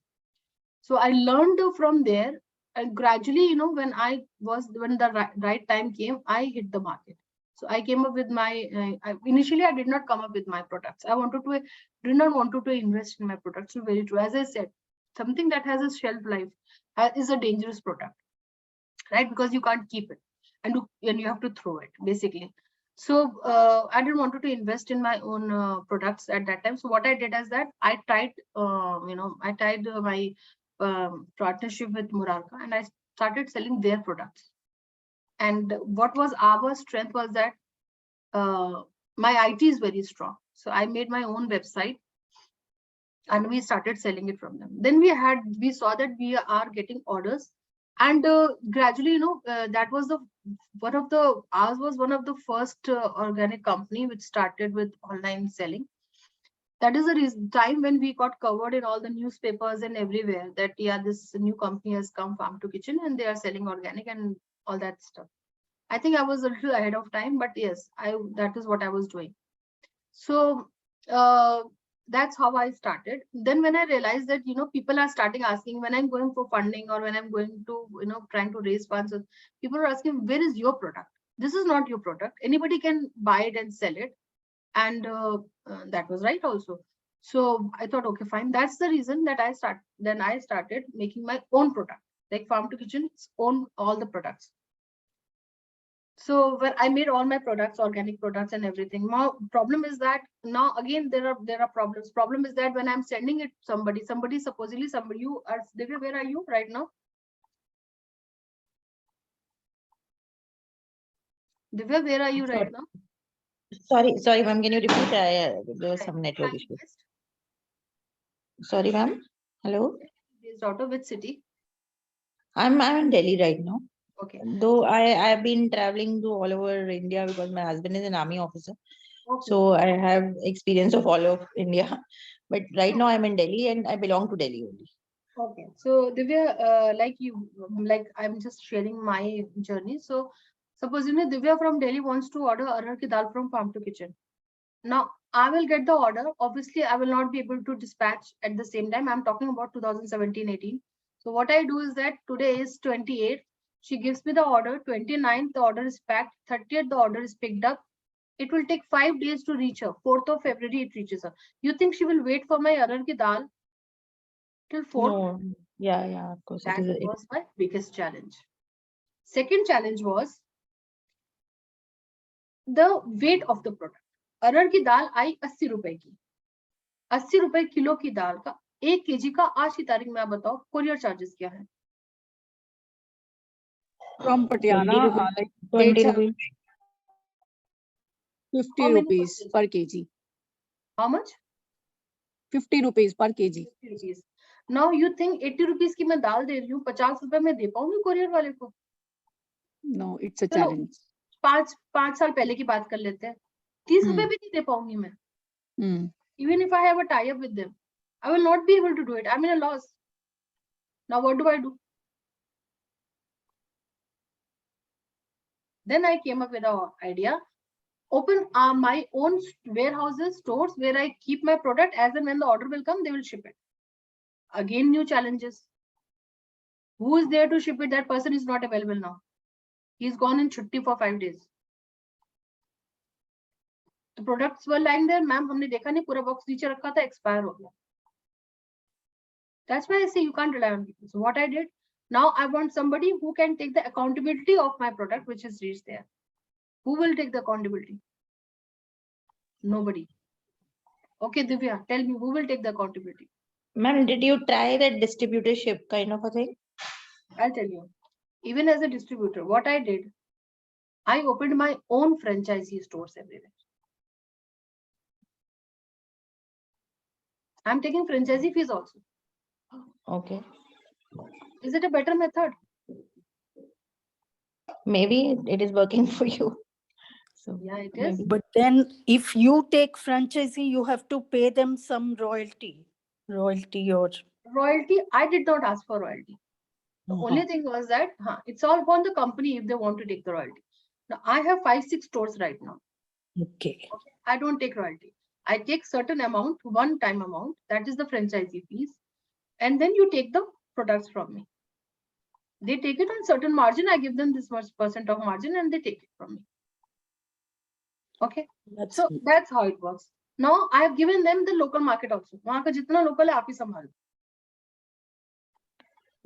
So I learned from there, and gradually, you know, when the right time came, I hit the market. So I came up with my, initially I did not come up with my products. I did not want to invest in my products. So very true. As I said, something that has a shelf life is a dangerous product, right? Because you can't keep it, and you have to throw it, basically. So I didn't want to invest in my own products at that time. So what I did is that I tried, I tied my partnership with Murarka, and I started selling their products. And what was our strength was that my IT is very strong. So I made my own website, and we started selling it from them. Then we saw that we are getting orders, and gradually, that was ours was one of the first organic company which started with online selling. That is the time when we got covered in all the newspapers and everywhere that, yeah, this new company has come, Farm2Kitchen, and they are selling organic and all that stuff. I think I was a little ahead of time, but yes, that is what I was doing. So that's how I started. Then when I realized that, people are starting asking when I'm going for funding, or when I'm going to, trying to raise funds, people are asking, where is your product? This is not your product. Anybody can buy it and sell it. And that was right also. So I thought, okay, fine. That's the reason that I started making my own product, like Farm2Kitchen own all the products. So when I made all my products, organic products and everything. Now, problem is that now again there are problems. Problem is that when I'm sending it to somebody, supposedly somebody, Divya, where are you right now? Divya, where are you right now? Sorry, ma'am. Can you repeat? There was some network issue. Sorry, ma'am. Hello. Based out of which city? I'm in Delhi right now. Okay. Though I've been traveling to all over India because my husband is an army officer. Okay. So I have experience of all of India. But right now I'm in Delhi and I belong to Delhi only. Okay. So Divya, I'm just sharing my journey. So suppose Divya from Delhi wants to order arhar ki dal from Farm2Kitchen. Now I will get the order. Obviously, I will not be able to dispatch at the same time. I'm talking about 2017-18. So what I do is that today is 28th. She gives me the order. 29th, the order is packed. 30th, the order is picked up. It will take 5 days to reach her. 4th of February, it reaches her. You think she will wait for my arar ki dal till 4th? No. Yeah, of course. That was my biggest challenge. Second challenge was the weight of the product. अरहर की दाल आई 80 रुपए की, 80 रुपए kilo की दाल का 1 kg का आज की तारीख में आप बताओ कोरियर चार्जेस क्या है? From Patiala, 20 rupees. 50 rupees per kg. How much? 50 rupees per kg. 50 rupees. Now you think 80 rupees की मैं दाल दे रही हूँ, 50 रुपए में दे पाऊंगी कोरियर वाले को? No, it's a challenge. 5 साल पहले की बात कर लेते हैं, 30 रुपए भी नहीं दे पाऊंगी मैं. Even if I have a tie-up with them, I will not be able to do it. I'm in a loss. Now what do? Then I came up with an idea. Open my own warehouses, stores where I keep my product. As and when the order will come, they will ship it. Again, new challenges. Who is there to ship it? That person is not available now. He's gone in chutti for 5 days. The products were lying there. Ma'am, हमने देखा नहीं, पूरा box नीचे रखा था, expire हो गया. That's why I say you can't rely on people. So what I did, now I want somebody who can take the accountability of my product, which is reached there. Who will take the accountability? Nobody. Okay, Divya, tell me, who will take the accountability? Ma'am, did you try that distributorship kind of a thing? I'll tell you. Even as a distributor, what I did, I opened my own franchisee stores everywhere. I'm taking franchisee fees also. Okay. Is it a better method? Maybe it is working for you. So yeah, it is. But then if you take franchisee, you have to pay them some royalty. Royalty, I did not ask for royalty. The only thing was that it's all upon the company if they want to take the royalty. Now I have 5-6 stores right now. Okay. I don't take royalty. I take certain amount, one-time amount, that is the franchisee fees, and then you take the products from me. They take it on certain margin. I give them this much % of margin, and they take it from me. Okay, so that's how it works. Now I have given them the local market also. वहाँ का जितना local है आप ही संभालो.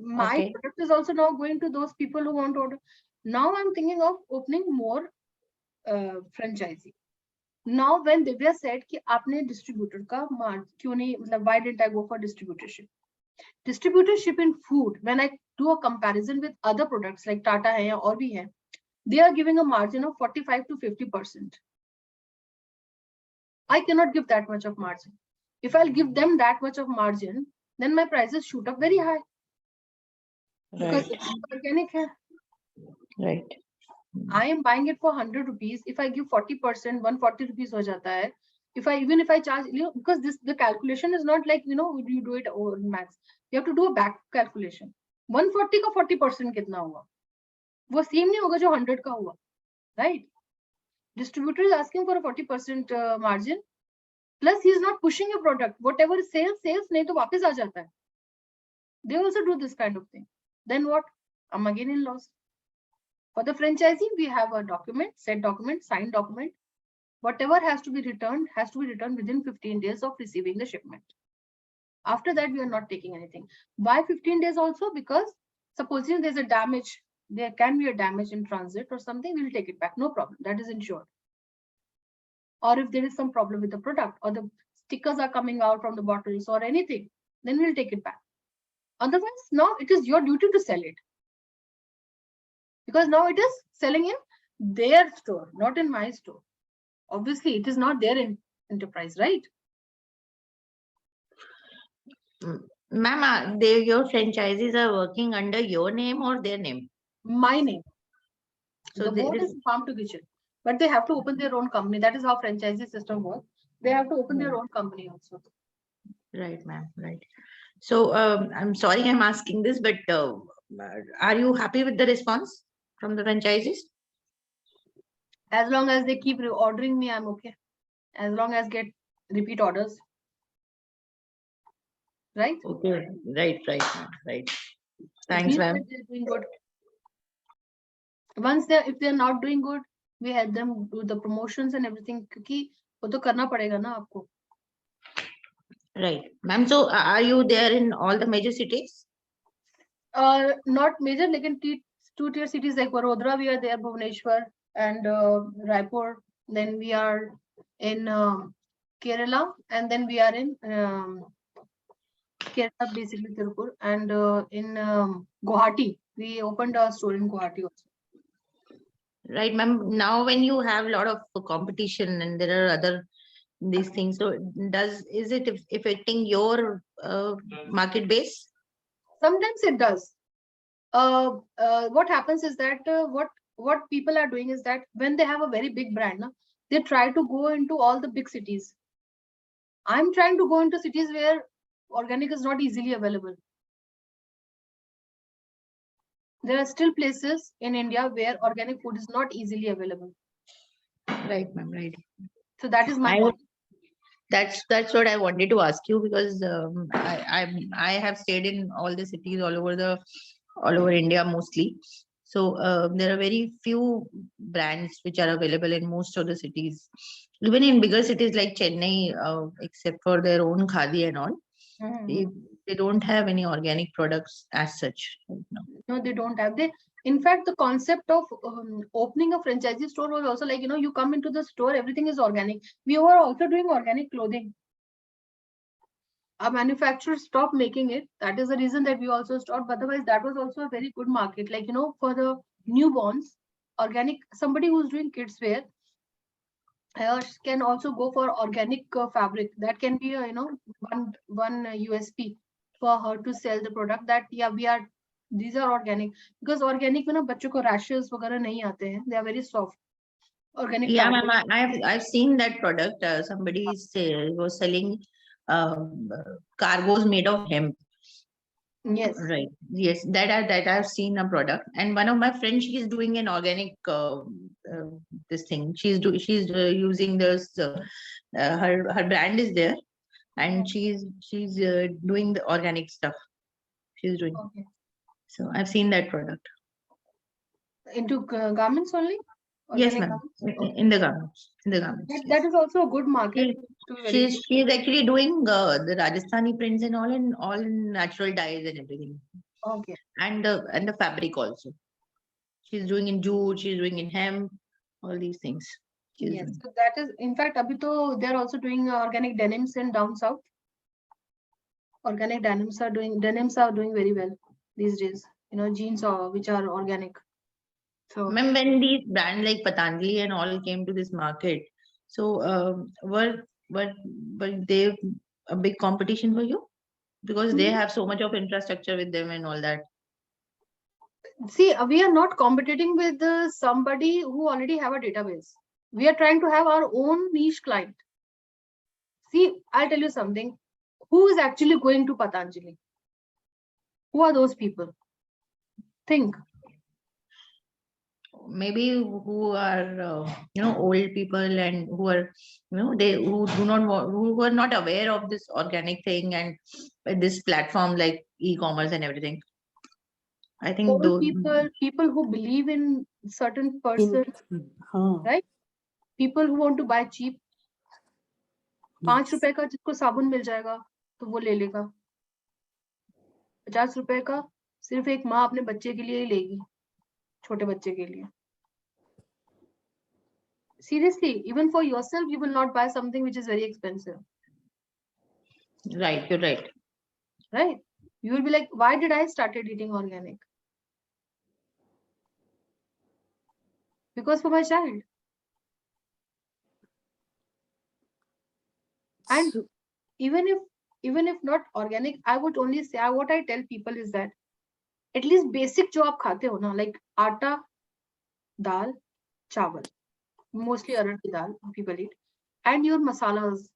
My product is also now going to those people who want to order. Now I'm thinking of opening more franchisee. Now when Divya said कि आपने distributor का क्यों नहीं, मतलब why didn't I go for distributorship? Distributorship in food, when I do a comparison with other products like Tata है या और भी है, they are giving a margin of 45 to 50%. I cannot give that much of margin. If I'll give them that much of margin, then my prices shoot up very high. Because it's organic hai. Right. I am buying it for 100 rupees. If I give 40%, 140 rupees ho jata hai. Even if I charge, because the calculation is not like, you do it over max. You have to do a back calculation. 140 का 40% कितना हुआ? वो same नहीं होगा जो 100 का हुआ, right? Distributor is asking for a 40% margin. Plus, he is not pushing your product. Whatever sales, नहीं तो वापस आ जाता है. They also do this kind of thing. Then what? I'm again in loss. For the franchisee, we have a document, said document, signed document. Whatever has to be returned within 15 days of receiving the shipment. After that, we are not taking anything. Why 15 days also? Because supposing there's a damage, there can be a damage in transit or something, we'll take it back. No problem. That is insured. Or if there is some problem with the product or the stickers are coming out from the bottles or anything, then we'll take it back. Otherwise, now it is your duty to sell it. Because now it is selling in their store, not in my store. Obviously, it is not their enterprise, right? Ma'am, your franchisees are working under your name or their name? My name. So the board is Farm2Kitchen, but they have to open their own company. That is how franchisee system works. They have to open their own company also. Right, ma'am. Right. So I'm sorry I'm asking this, but are you happy with the response from the franchisees? As long as they keep ordering me, I'm okay. As long as get repeat orders. Right? Okay. Right. Thanks, ma'am. Doing good. Once if they're not doing good, we help them do the promotions and everything, क्योंकि वो तो करना पड़ेगा ना आपको. Right, ma'am. So are you there in all the major cities? Not major, like in two-tier cities like Vadodara, we are there, Bhubaneswar and Raipur. Then we are in Kerala, and then we are in Kerala, basically Tirupur, and in Guwahati. We opened a store in Guwahati also. Right, ma'am. Now when you have a lot of competition and there are other these things, so is it affecting your market base? Sometimes it does. What happens is that what people are doing is that when they have a very big brand, they try to go into all the big cities. I'm trying to go into cities where organic is not easily available. There are still places in India where organic food is not easily available. Right, ma'am. Right. So that is my point. That's what I wanted to ask you, because I have stayed in all the cities all over India mostly. So there are very few brands which are available in most of the cities. Even in bigger cities like Chennai, except for their own khadi and all, they don't have any organic products as such. No, they don't have. In fact, the concept of opening a franchisee store was also like, you come into the store, everything is organic. We were also doing organic clothing. Our manufacturers stopped making it. That is the reason that we also stopped. Otherwise, that was also a very good market. Like, for the newborns, organic, somebody who's doing kids wear can also go for organic fabric. That can be, one USP for her to sell the product, that, yeah, these are organic. Because organic में ना बच्चों को rashes वगैरह नहीं आते हैं. They are very soft. Organic. Yeah, ma'am. I've seen that product. Somebody was selling cargos made of hemp. Yes. Right. Yes, that I've seen a product, and one of my friends, she is doing an organic this thing. She's using this. Her brand is there, and she's doing the organic stuff. She's doing. Okay. So I've seen that product. Into garments only? Yes, ma'am. In the garments. That is also a good market. She's actually doing the Rajasthani prints and all in natural dyes and everything. Okay. And the fabric also. She's doing in jute, she's doing in hemp, all these things. Yes. So that is, in fact, abhi they're also doing organic denims in down south. Organic denims are doing very well these days. Jeans which are organic. So ma'am, when these brands like Patanjali and all came to this market, so were they a big competition for you? Because they have so much of infrastructure with them and all that. See, we are not competing with somebody who already have a database. We are trying to have our own niche client. See, I'll tell you something. Who is actually going to Patanjali? Who are those people? Think. Maybe who are old people and who are who are not aware of this organic thing and this platform like e-commerce and everything. I think old people who believe in certain person, right? People who want to buy cheap. 5 रुपए का जिसको साबुन मिल जाएगा तो वो ले लेगा. 50 रुपए का सिर्फ एक माँ अपने बच्चे के लिए ही लेगी, छोटे बच्चे के लिए. Seriously, even for yourself, you will not buy something which is very expensive. Right, you're right. Right? You will be like, why did I started eating organic? Because for my child. And even if not organic, I would only say, what I tell people is that at least basic जो आप खाते हो ना, like आटा, दाल, चावल, mostly अरहर की दाल people eat, and your masalas,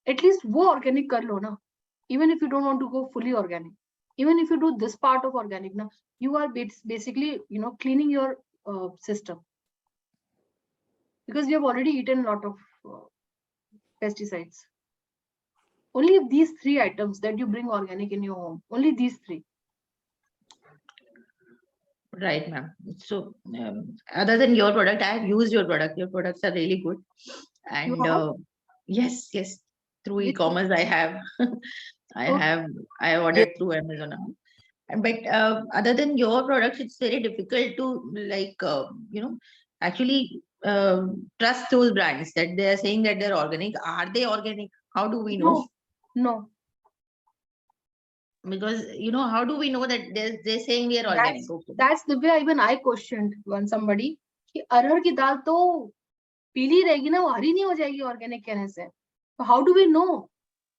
at least वो organic कर लो ना. Even if you don't want to go fully organic, even if you do this part of organic, now you are basically cleaning your system, because you have already eaten a lot of pesticides. Only these 3 items that you bring organic in your home, only these 3. Right, ma'am. So, other than your product, I have used your product. Your products are really good. You And have? yes, yes, through Which one? e-commerce, I have, Okay. I ordered through Amazon. But other than your products, it's very difficult to like, actually trust those brands that they are saying that they're organic. Are they organic? How do we know? No, no. Because how do we know that they're saying we are organic? Okay. That's the way even I questioned one somebody कि अरहर की दाल तो पीली रहेगी ना, वो हरी नहीं हो जाएगी ऑर्गेनिक कहने से. So how do we know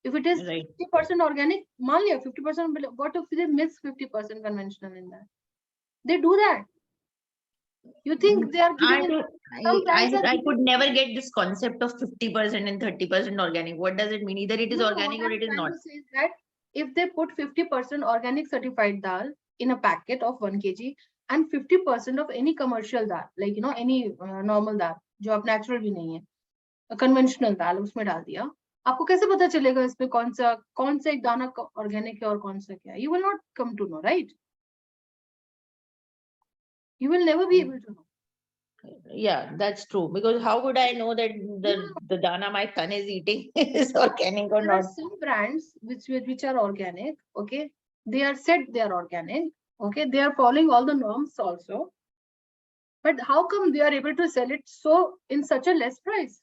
if it is Right. 50% organic? मान लिया 50%, what if they miss 50% conventional in that? They do that. You think they are giving I could never get this concept of 50% and 30% organic. What does it mean? Either it is organic or it is not. Say is that if they put 50% organic certified dal in a packet of 1 kg and 50% of any commercial dal, like any normal dal जो आप natural भी नहीं है, conventional dal उसमें डाल दिया, आपको कैसे पता चलेगा इसमें कौन सा एक दाना organic है और कौन सा क्या है? You will not come to know, right? You will never be able to know. Yeah, that's true. Because how would I know that the dana my son is eating is organic or There are not? some brands which are organic, okay? They are said they are organic, okay? They are following all the norms also. But how come they are able to sell it so in such a less price?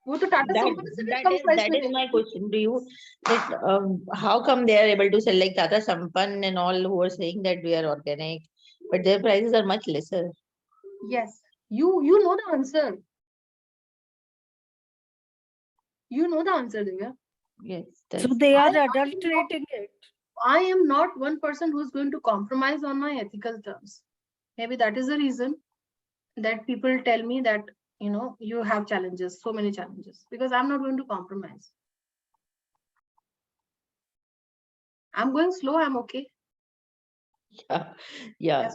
That is my question to you. That how come they are able to sell like Tata Sampann and all who are saying that we are organic, but their prices are much lesser? Yes, you know the answer. You know the answer, Divya. Yes. So they are adulterating it. I am not one person who's going to compromise on my ethical terms. Maybe that is the reason that people tell me that you have challenges, so many challenges, because I'm not going to compromise. I'm going slow, I'm okay. Yeah,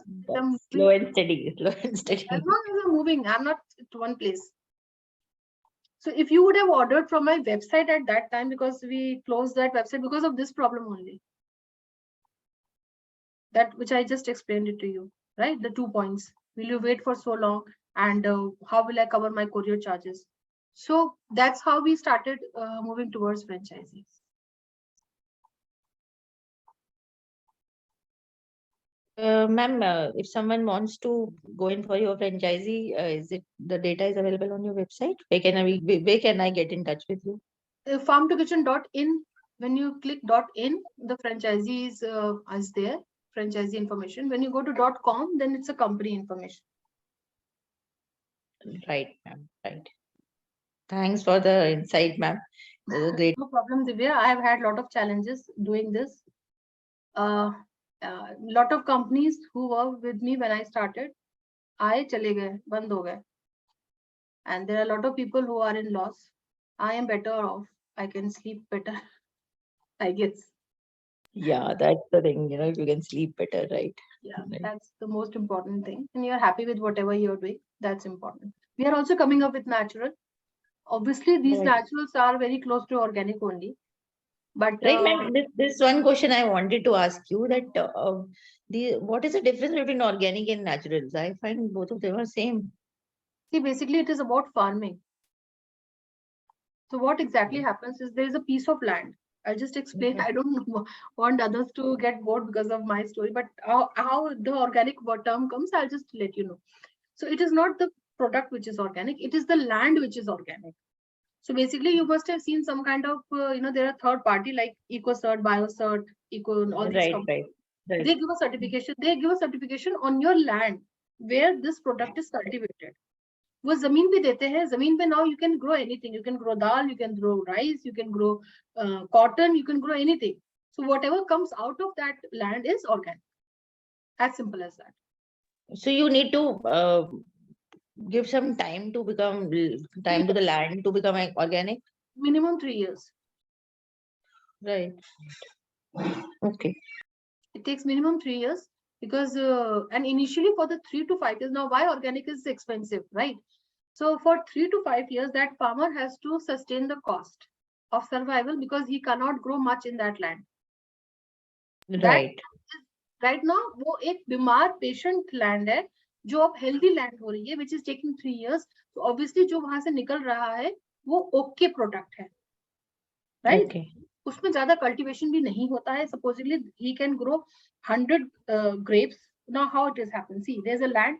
slow and steady, slow and steady. As long as I'm moving, I'm not at one place. So if you would have ordered from my website at that time, because we closed that website because of this problem only, that which I just explained it to you, right? The 2 points. Will you wait for so long? And how will I cover my courier charges? So that's how we started moving towards franchisees. Ma'am, if someone wants to go in for your franchisee, is it the data is available on your website? Where can I get in touch with you? Farm2Kitchen.in. When you click .in, the franchisee is there. Franchisee information. When you go to .com, then it's a company information. Right, ma'am. Right. Thanks for the insight, ma'am. Great. No problem, Divya. I have had a lot of challenges doing this. Lot of companies who were with me when I started, आए चले गए, बंद हो गए. And there are a lot of people who are in loss. I am better off. I can sleep better, I guess. Yeah, that's the thing, if you can sleep better, right? Yeah, that's the most important thing. And you're happy with whatever you're doing. That's important. We are also coming up with natural. Obviously, these naturals are very close to organic only. But right, ma'am, this one question I wanted to ask you that what is the difference between organic and naturals? I find both of them are same. See, basically, it is about farming. So what exactly happens is there is a piece of land. I'll just explain. I don't want others to get bored because of my story, but how the organic term comes, I'll just let you know. So it is not the product which is organic, it is the land which is organic. So basically, you must have seen some kind of, there are third party like EcoCert, BioCert, all these companies. Right. They give a certification. They give a certification on your land where this product is cultivated. वो जमीन भी देते हैं. जमीन पे now you can grow anything. You can grow dal, you can grow rice, you can grow cotton, you can grow anything. So whatever comes out of that land is organic. As simple as that. So you need to give some time to become to the land to become organic. Minimum 3 years. Right. Okay. It takes minimum 3 years because and initially for the 3 to 5 years. Now why organic is expensive, right? So for 3 to 5 years, that farmer has to sustain the cost of survival because he cannot grow much in that land. Right. That is right now वो एक बीमार patient land है जो अब healthy land हो रही है, which is taking 3 years. So obviously जो वहां से निकल रहा है वो okay product है, right? Okay. उसमें ज्यादा cultivation भी नहीं होता है. Supposedly he can grow 100 grapes. Now how it is happened? See, there's a land,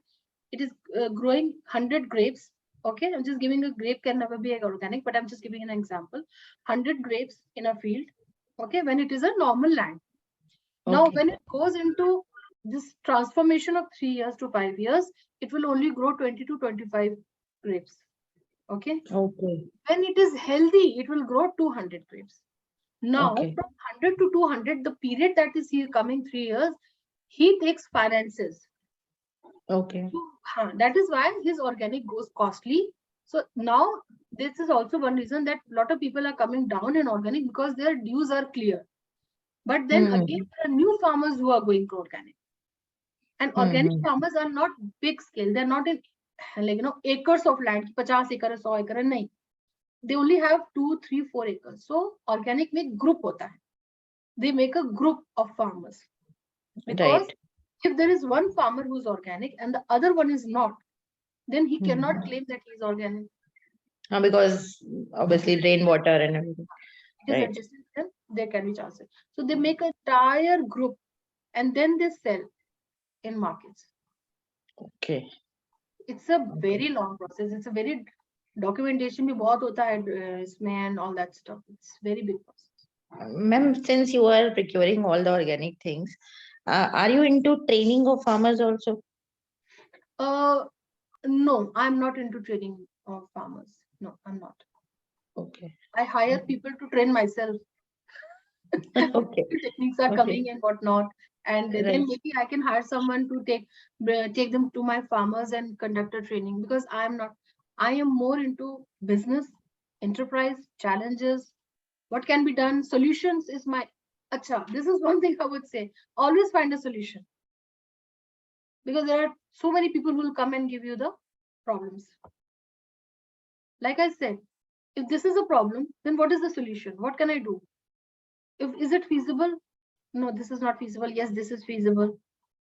it is growing 100 grapes. Okay, I'm just giving a grape can never be organic, but I'm just giving an example. 100 grapes in a field. Okay, when it is a normal land. Now, when it goes into this transformation of 3 years to 5 years, it will only grow 20 to 25 grapes. Okay. Okay. When it is healthy, it will grow 200 grapes. Now, from 100 to 200, the period that is here coming 3 years, he takes finances. Okay. So, that is why his organic goes costly. So now this is also one reason that a lot of people are coming down in organic because their dues are clear. But then again, there are new farmers who are going to organic. And organic farmers are not big scale. They're not in like acres of land, 50 acres, 100 acres, nahi. They only have 2, 3, 4 acres. So organic में group होता है. They make a group of farmers. Because if there is one farmer who's organic and the other one is not, then he cannot claim that he is organic. Because obviously rainwater and everything. It is adjusted, then there can be chances. So they make an entire group and then they sell in markets. Okay. It's a very long process. It's a very documentation भी बहुत होता है इसमें and all that stuff. It's very big process. Ma'am, since you are procuring all the organic things, are you into training of farmers also? No, I'm not into training of farmers. No, I'm not. Okay. I hire people to train myself. Okay. Techniques are coming and whatnot. And then maybe I can hire someone to take them to my farmers and conduct a training, because I'm not. I am more into business, enterprise, challenges, what can be done, solutions is my. Acha, this is one thing I would say. Always find a solution. Because there are so many people who will come and give you the problems. Like I said, if this is a problem, then what is the solution? What can I do? Is it feasible? No, this is not feasible. Yes, this is feasible.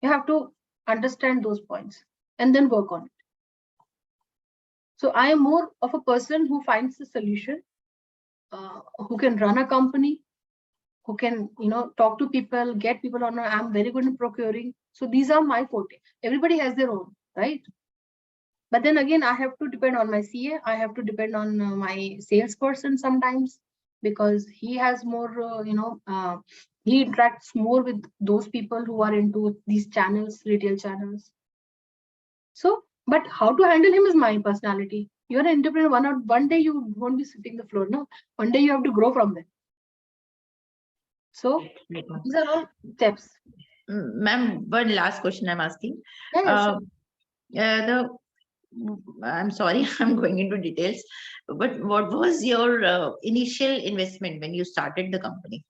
You have to understand those points and then work on it. So I am more of a person who finds the solution, who can run a company, who can, talk to people, get people on. I'm very good in procuring. So these are my forte. Everybody has their own, right? But then again, I have to depend on my CA. I have to depend on my salesperson sometimes, because he has more, he interacts more with those people who are into these channels, retail channels. So, but how to handle him is my personality. You're an entrepreneur. One day you won't be sweeping the floor. No, one day you have to grow from there. So these are all steps. Ma'am, one last question I'm asking. Yeah, sure. I'm sorry, I'm going into details, but what was your initial investment when you started the company?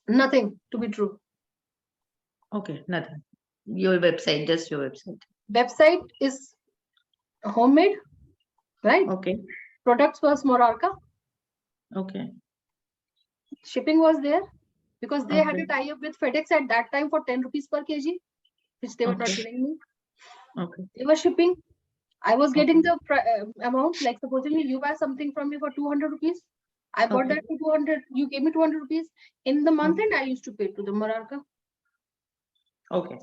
Nothing, to be true. Okay, nothing. Your website, just your website. Website is homemade, right? Okay. Products was Morarka. Okay. Shipping was there because they had a tie-up with FedEx at that time for 10 rupees per kg, which they were not giving me. Okay. They were shipping. I was getting the amount, like supposedly you buy something from me for 200 rupees. I bought that for 200. You gave me 200 rupees. In the month end, I used to pay to the Morarka. Okay.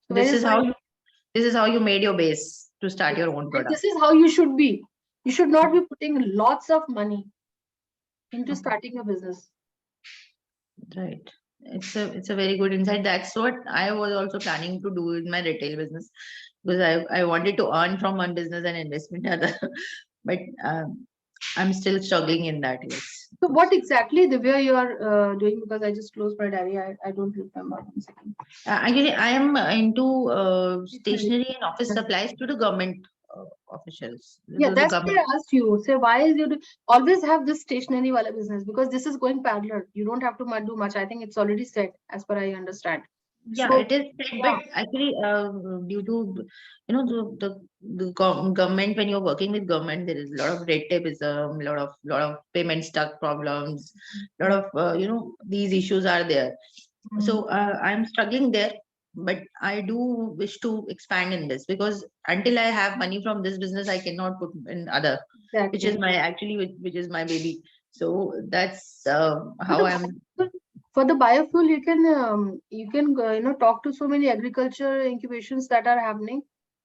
So this is how you made your base to start your own product. This is how you should be. You should not be putting lots of money into starting a business. Right. It's a very good insight. That's what I was also planning to do in my retail business, because I wanted to earn from one business and investment other, but I'm still struggling in that. Yes. So what exactly the way you are doing? Because I just closed my diary. I don't remember. 1 second. Actually, I am into stationery and office supplies to the government officials. Yeah, that's why I asked you. Say, why is you always have this stationery wala business? Because this is going parallel. You don't have to do much. I think it's already set, as per I understand. Yeah, so, it is said, but actually, due to the government, when you're working with government, there is a lot of red tapeism, lot of payment stuck problems, lot of these issues are there. So I'm struggling there, but I do wish to expand in this, because until I have money from this business, I cannot put in other, which is my which is my baby. So that's how I'm. For the biofuel, you can talk to so many agriculture incubations that are happening.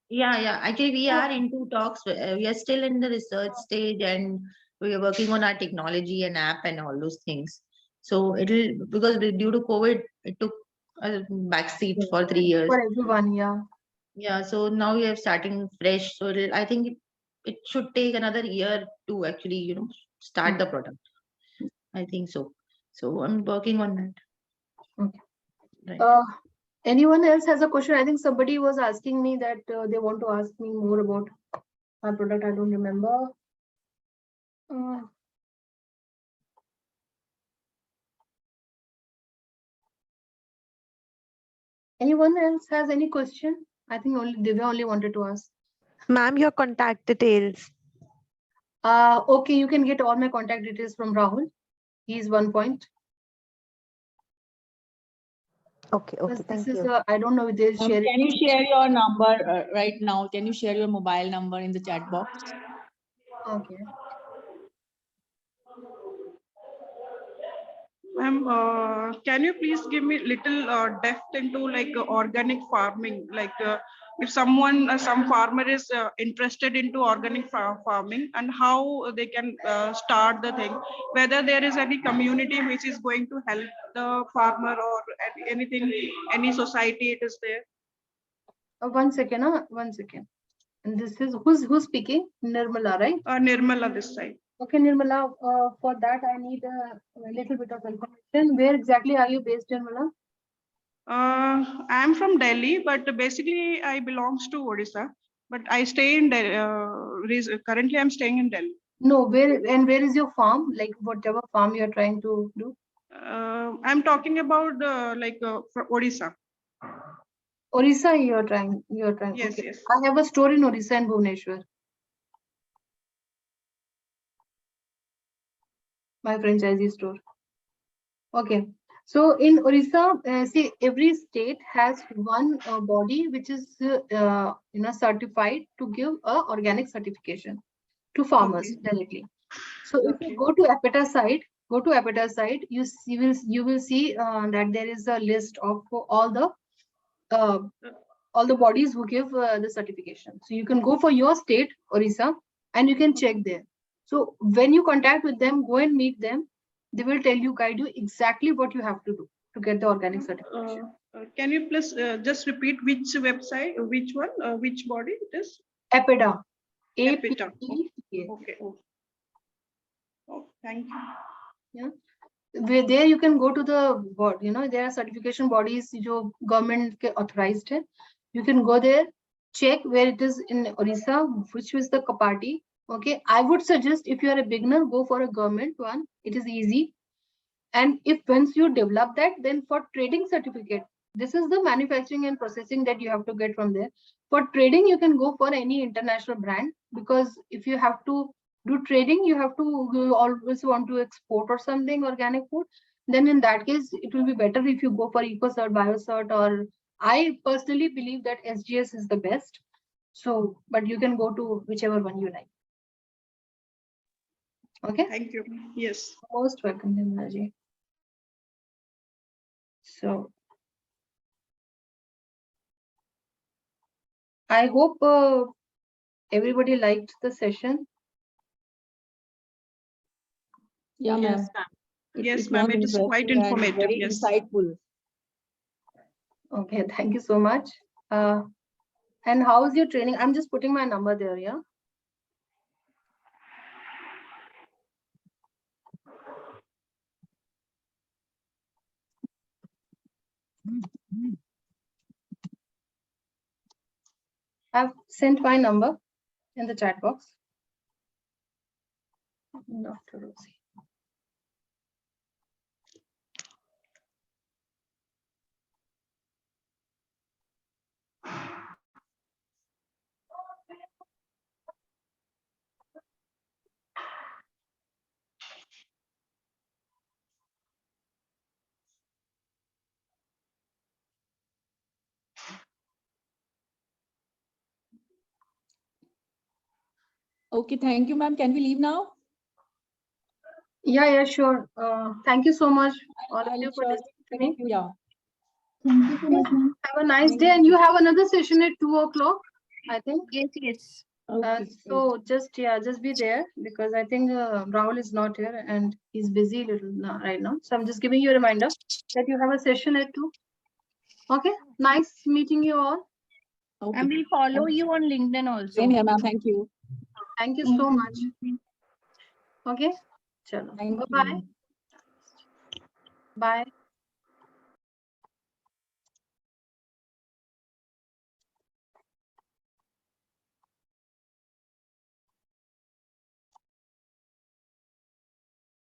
Yeah. Actually, we are into talks. We are still in the research stage, and we are working on our technology and app and all those things. So because due to COVID, it took a backseat for 3 years. For everyone, yeah. Yeah. So now we are starting fresh. So I think it should take another year to actually, start the product. I think so. So I'm working on that. Okay. Right. Anyone else has a question? I think somebody was asking me that they want to ask me more about our product. I don't remember. Anyone else has any question? I think only Divya only wanted to ask. Ma'am, your contact details. Okay, you can get all my contact details from Rahul. He's 1 point. Okay, thank you. I don't know if they'll share Can you share your number right now? Can you share your mobile number in the chat box? Okay. Ma'am, can you please give me little depth into like organic farming? Like if some farmer is interested into organic farming, and how they can start the thing, whether there is any community which is going to help the farmer, or anything, any society it is there. 1 second, 1 second. And this is who's speaking? Nirmala, right? Nirmala this side. Okay, Nirmala, for that I need a little bit of information. Where exactly are you based, Nirmala? I am from Delhi, but basically I belongs to Odisha. But I stay in Delhi. Currently, I'm staying in Delhi. No, where is your farm? Like whatever farm you're trying to do? I'm talking about Odisha. Orissa, you're trying. Yes, Okay. yes. I have a store in Orissa and Bhubaneswar. My franchisee store. Okay. So in Orissa, see, every state has one body which is certified to give a organic certification to farmers directly. So if you go to Apeta side, you will see that there is a list of all the bodies who give the certification. So you can go for your state, Orissa, and you can check there. So when you contact with them, go and meet them. They will guide you exactly what you have to do to get the organic certification. Can you please just repeat which website, which one, which body it is? Apeta. Apeta. Okay. Oh, thank you. Yeah. Where there you can go to the board. There are certification bodies जो government के authorized है. You can go there, check where it is in Orissa, which is the party. Okay, I would suggest if you are a beginner, go for a government one. It is easy. And if once you develop that, then for trading certificate, this is the manufacturing and processing that you have to get from there. For trading, you can go for any international brand, because if you have to do trading, you always want to export or something organic food. Then in that case, it will be better if you go for EcoCert, BioCert, or I personally believe that SGS is the best. So, but you can go to whichever one you like. Okay. Thank you. Yes. Most welcome, Nimraji. So I hope everybody liked the session. Yeah, ma'am. Yes, ma'am. It is quite informative. Very yes. insightful. Okay, thank you so much. And how's your training? I'm just putting my number there, yeah. I've sent my number in the chat box. Dr. Rosie. Okay, thank you, ma'am. Can we leave now? Yeah, sure. Thank you so much, all of you, for Sure. listening to me. Yeah. Thank you so much, ma'am. Have a nice day. And you have another session at 2 o'clock, I think. Yes. So just be there, because I think Rahul is not here and he's busy little now, right now. So I'm just giving you a reminder that you have a session at 2. Okay. Nice meeting you all. Okay. And we'll follow you on LinkedIn also. Same here, ma'am. Thank you. Thank you so much. Okay. Chalo. Thank you. Bye-bye. Bye.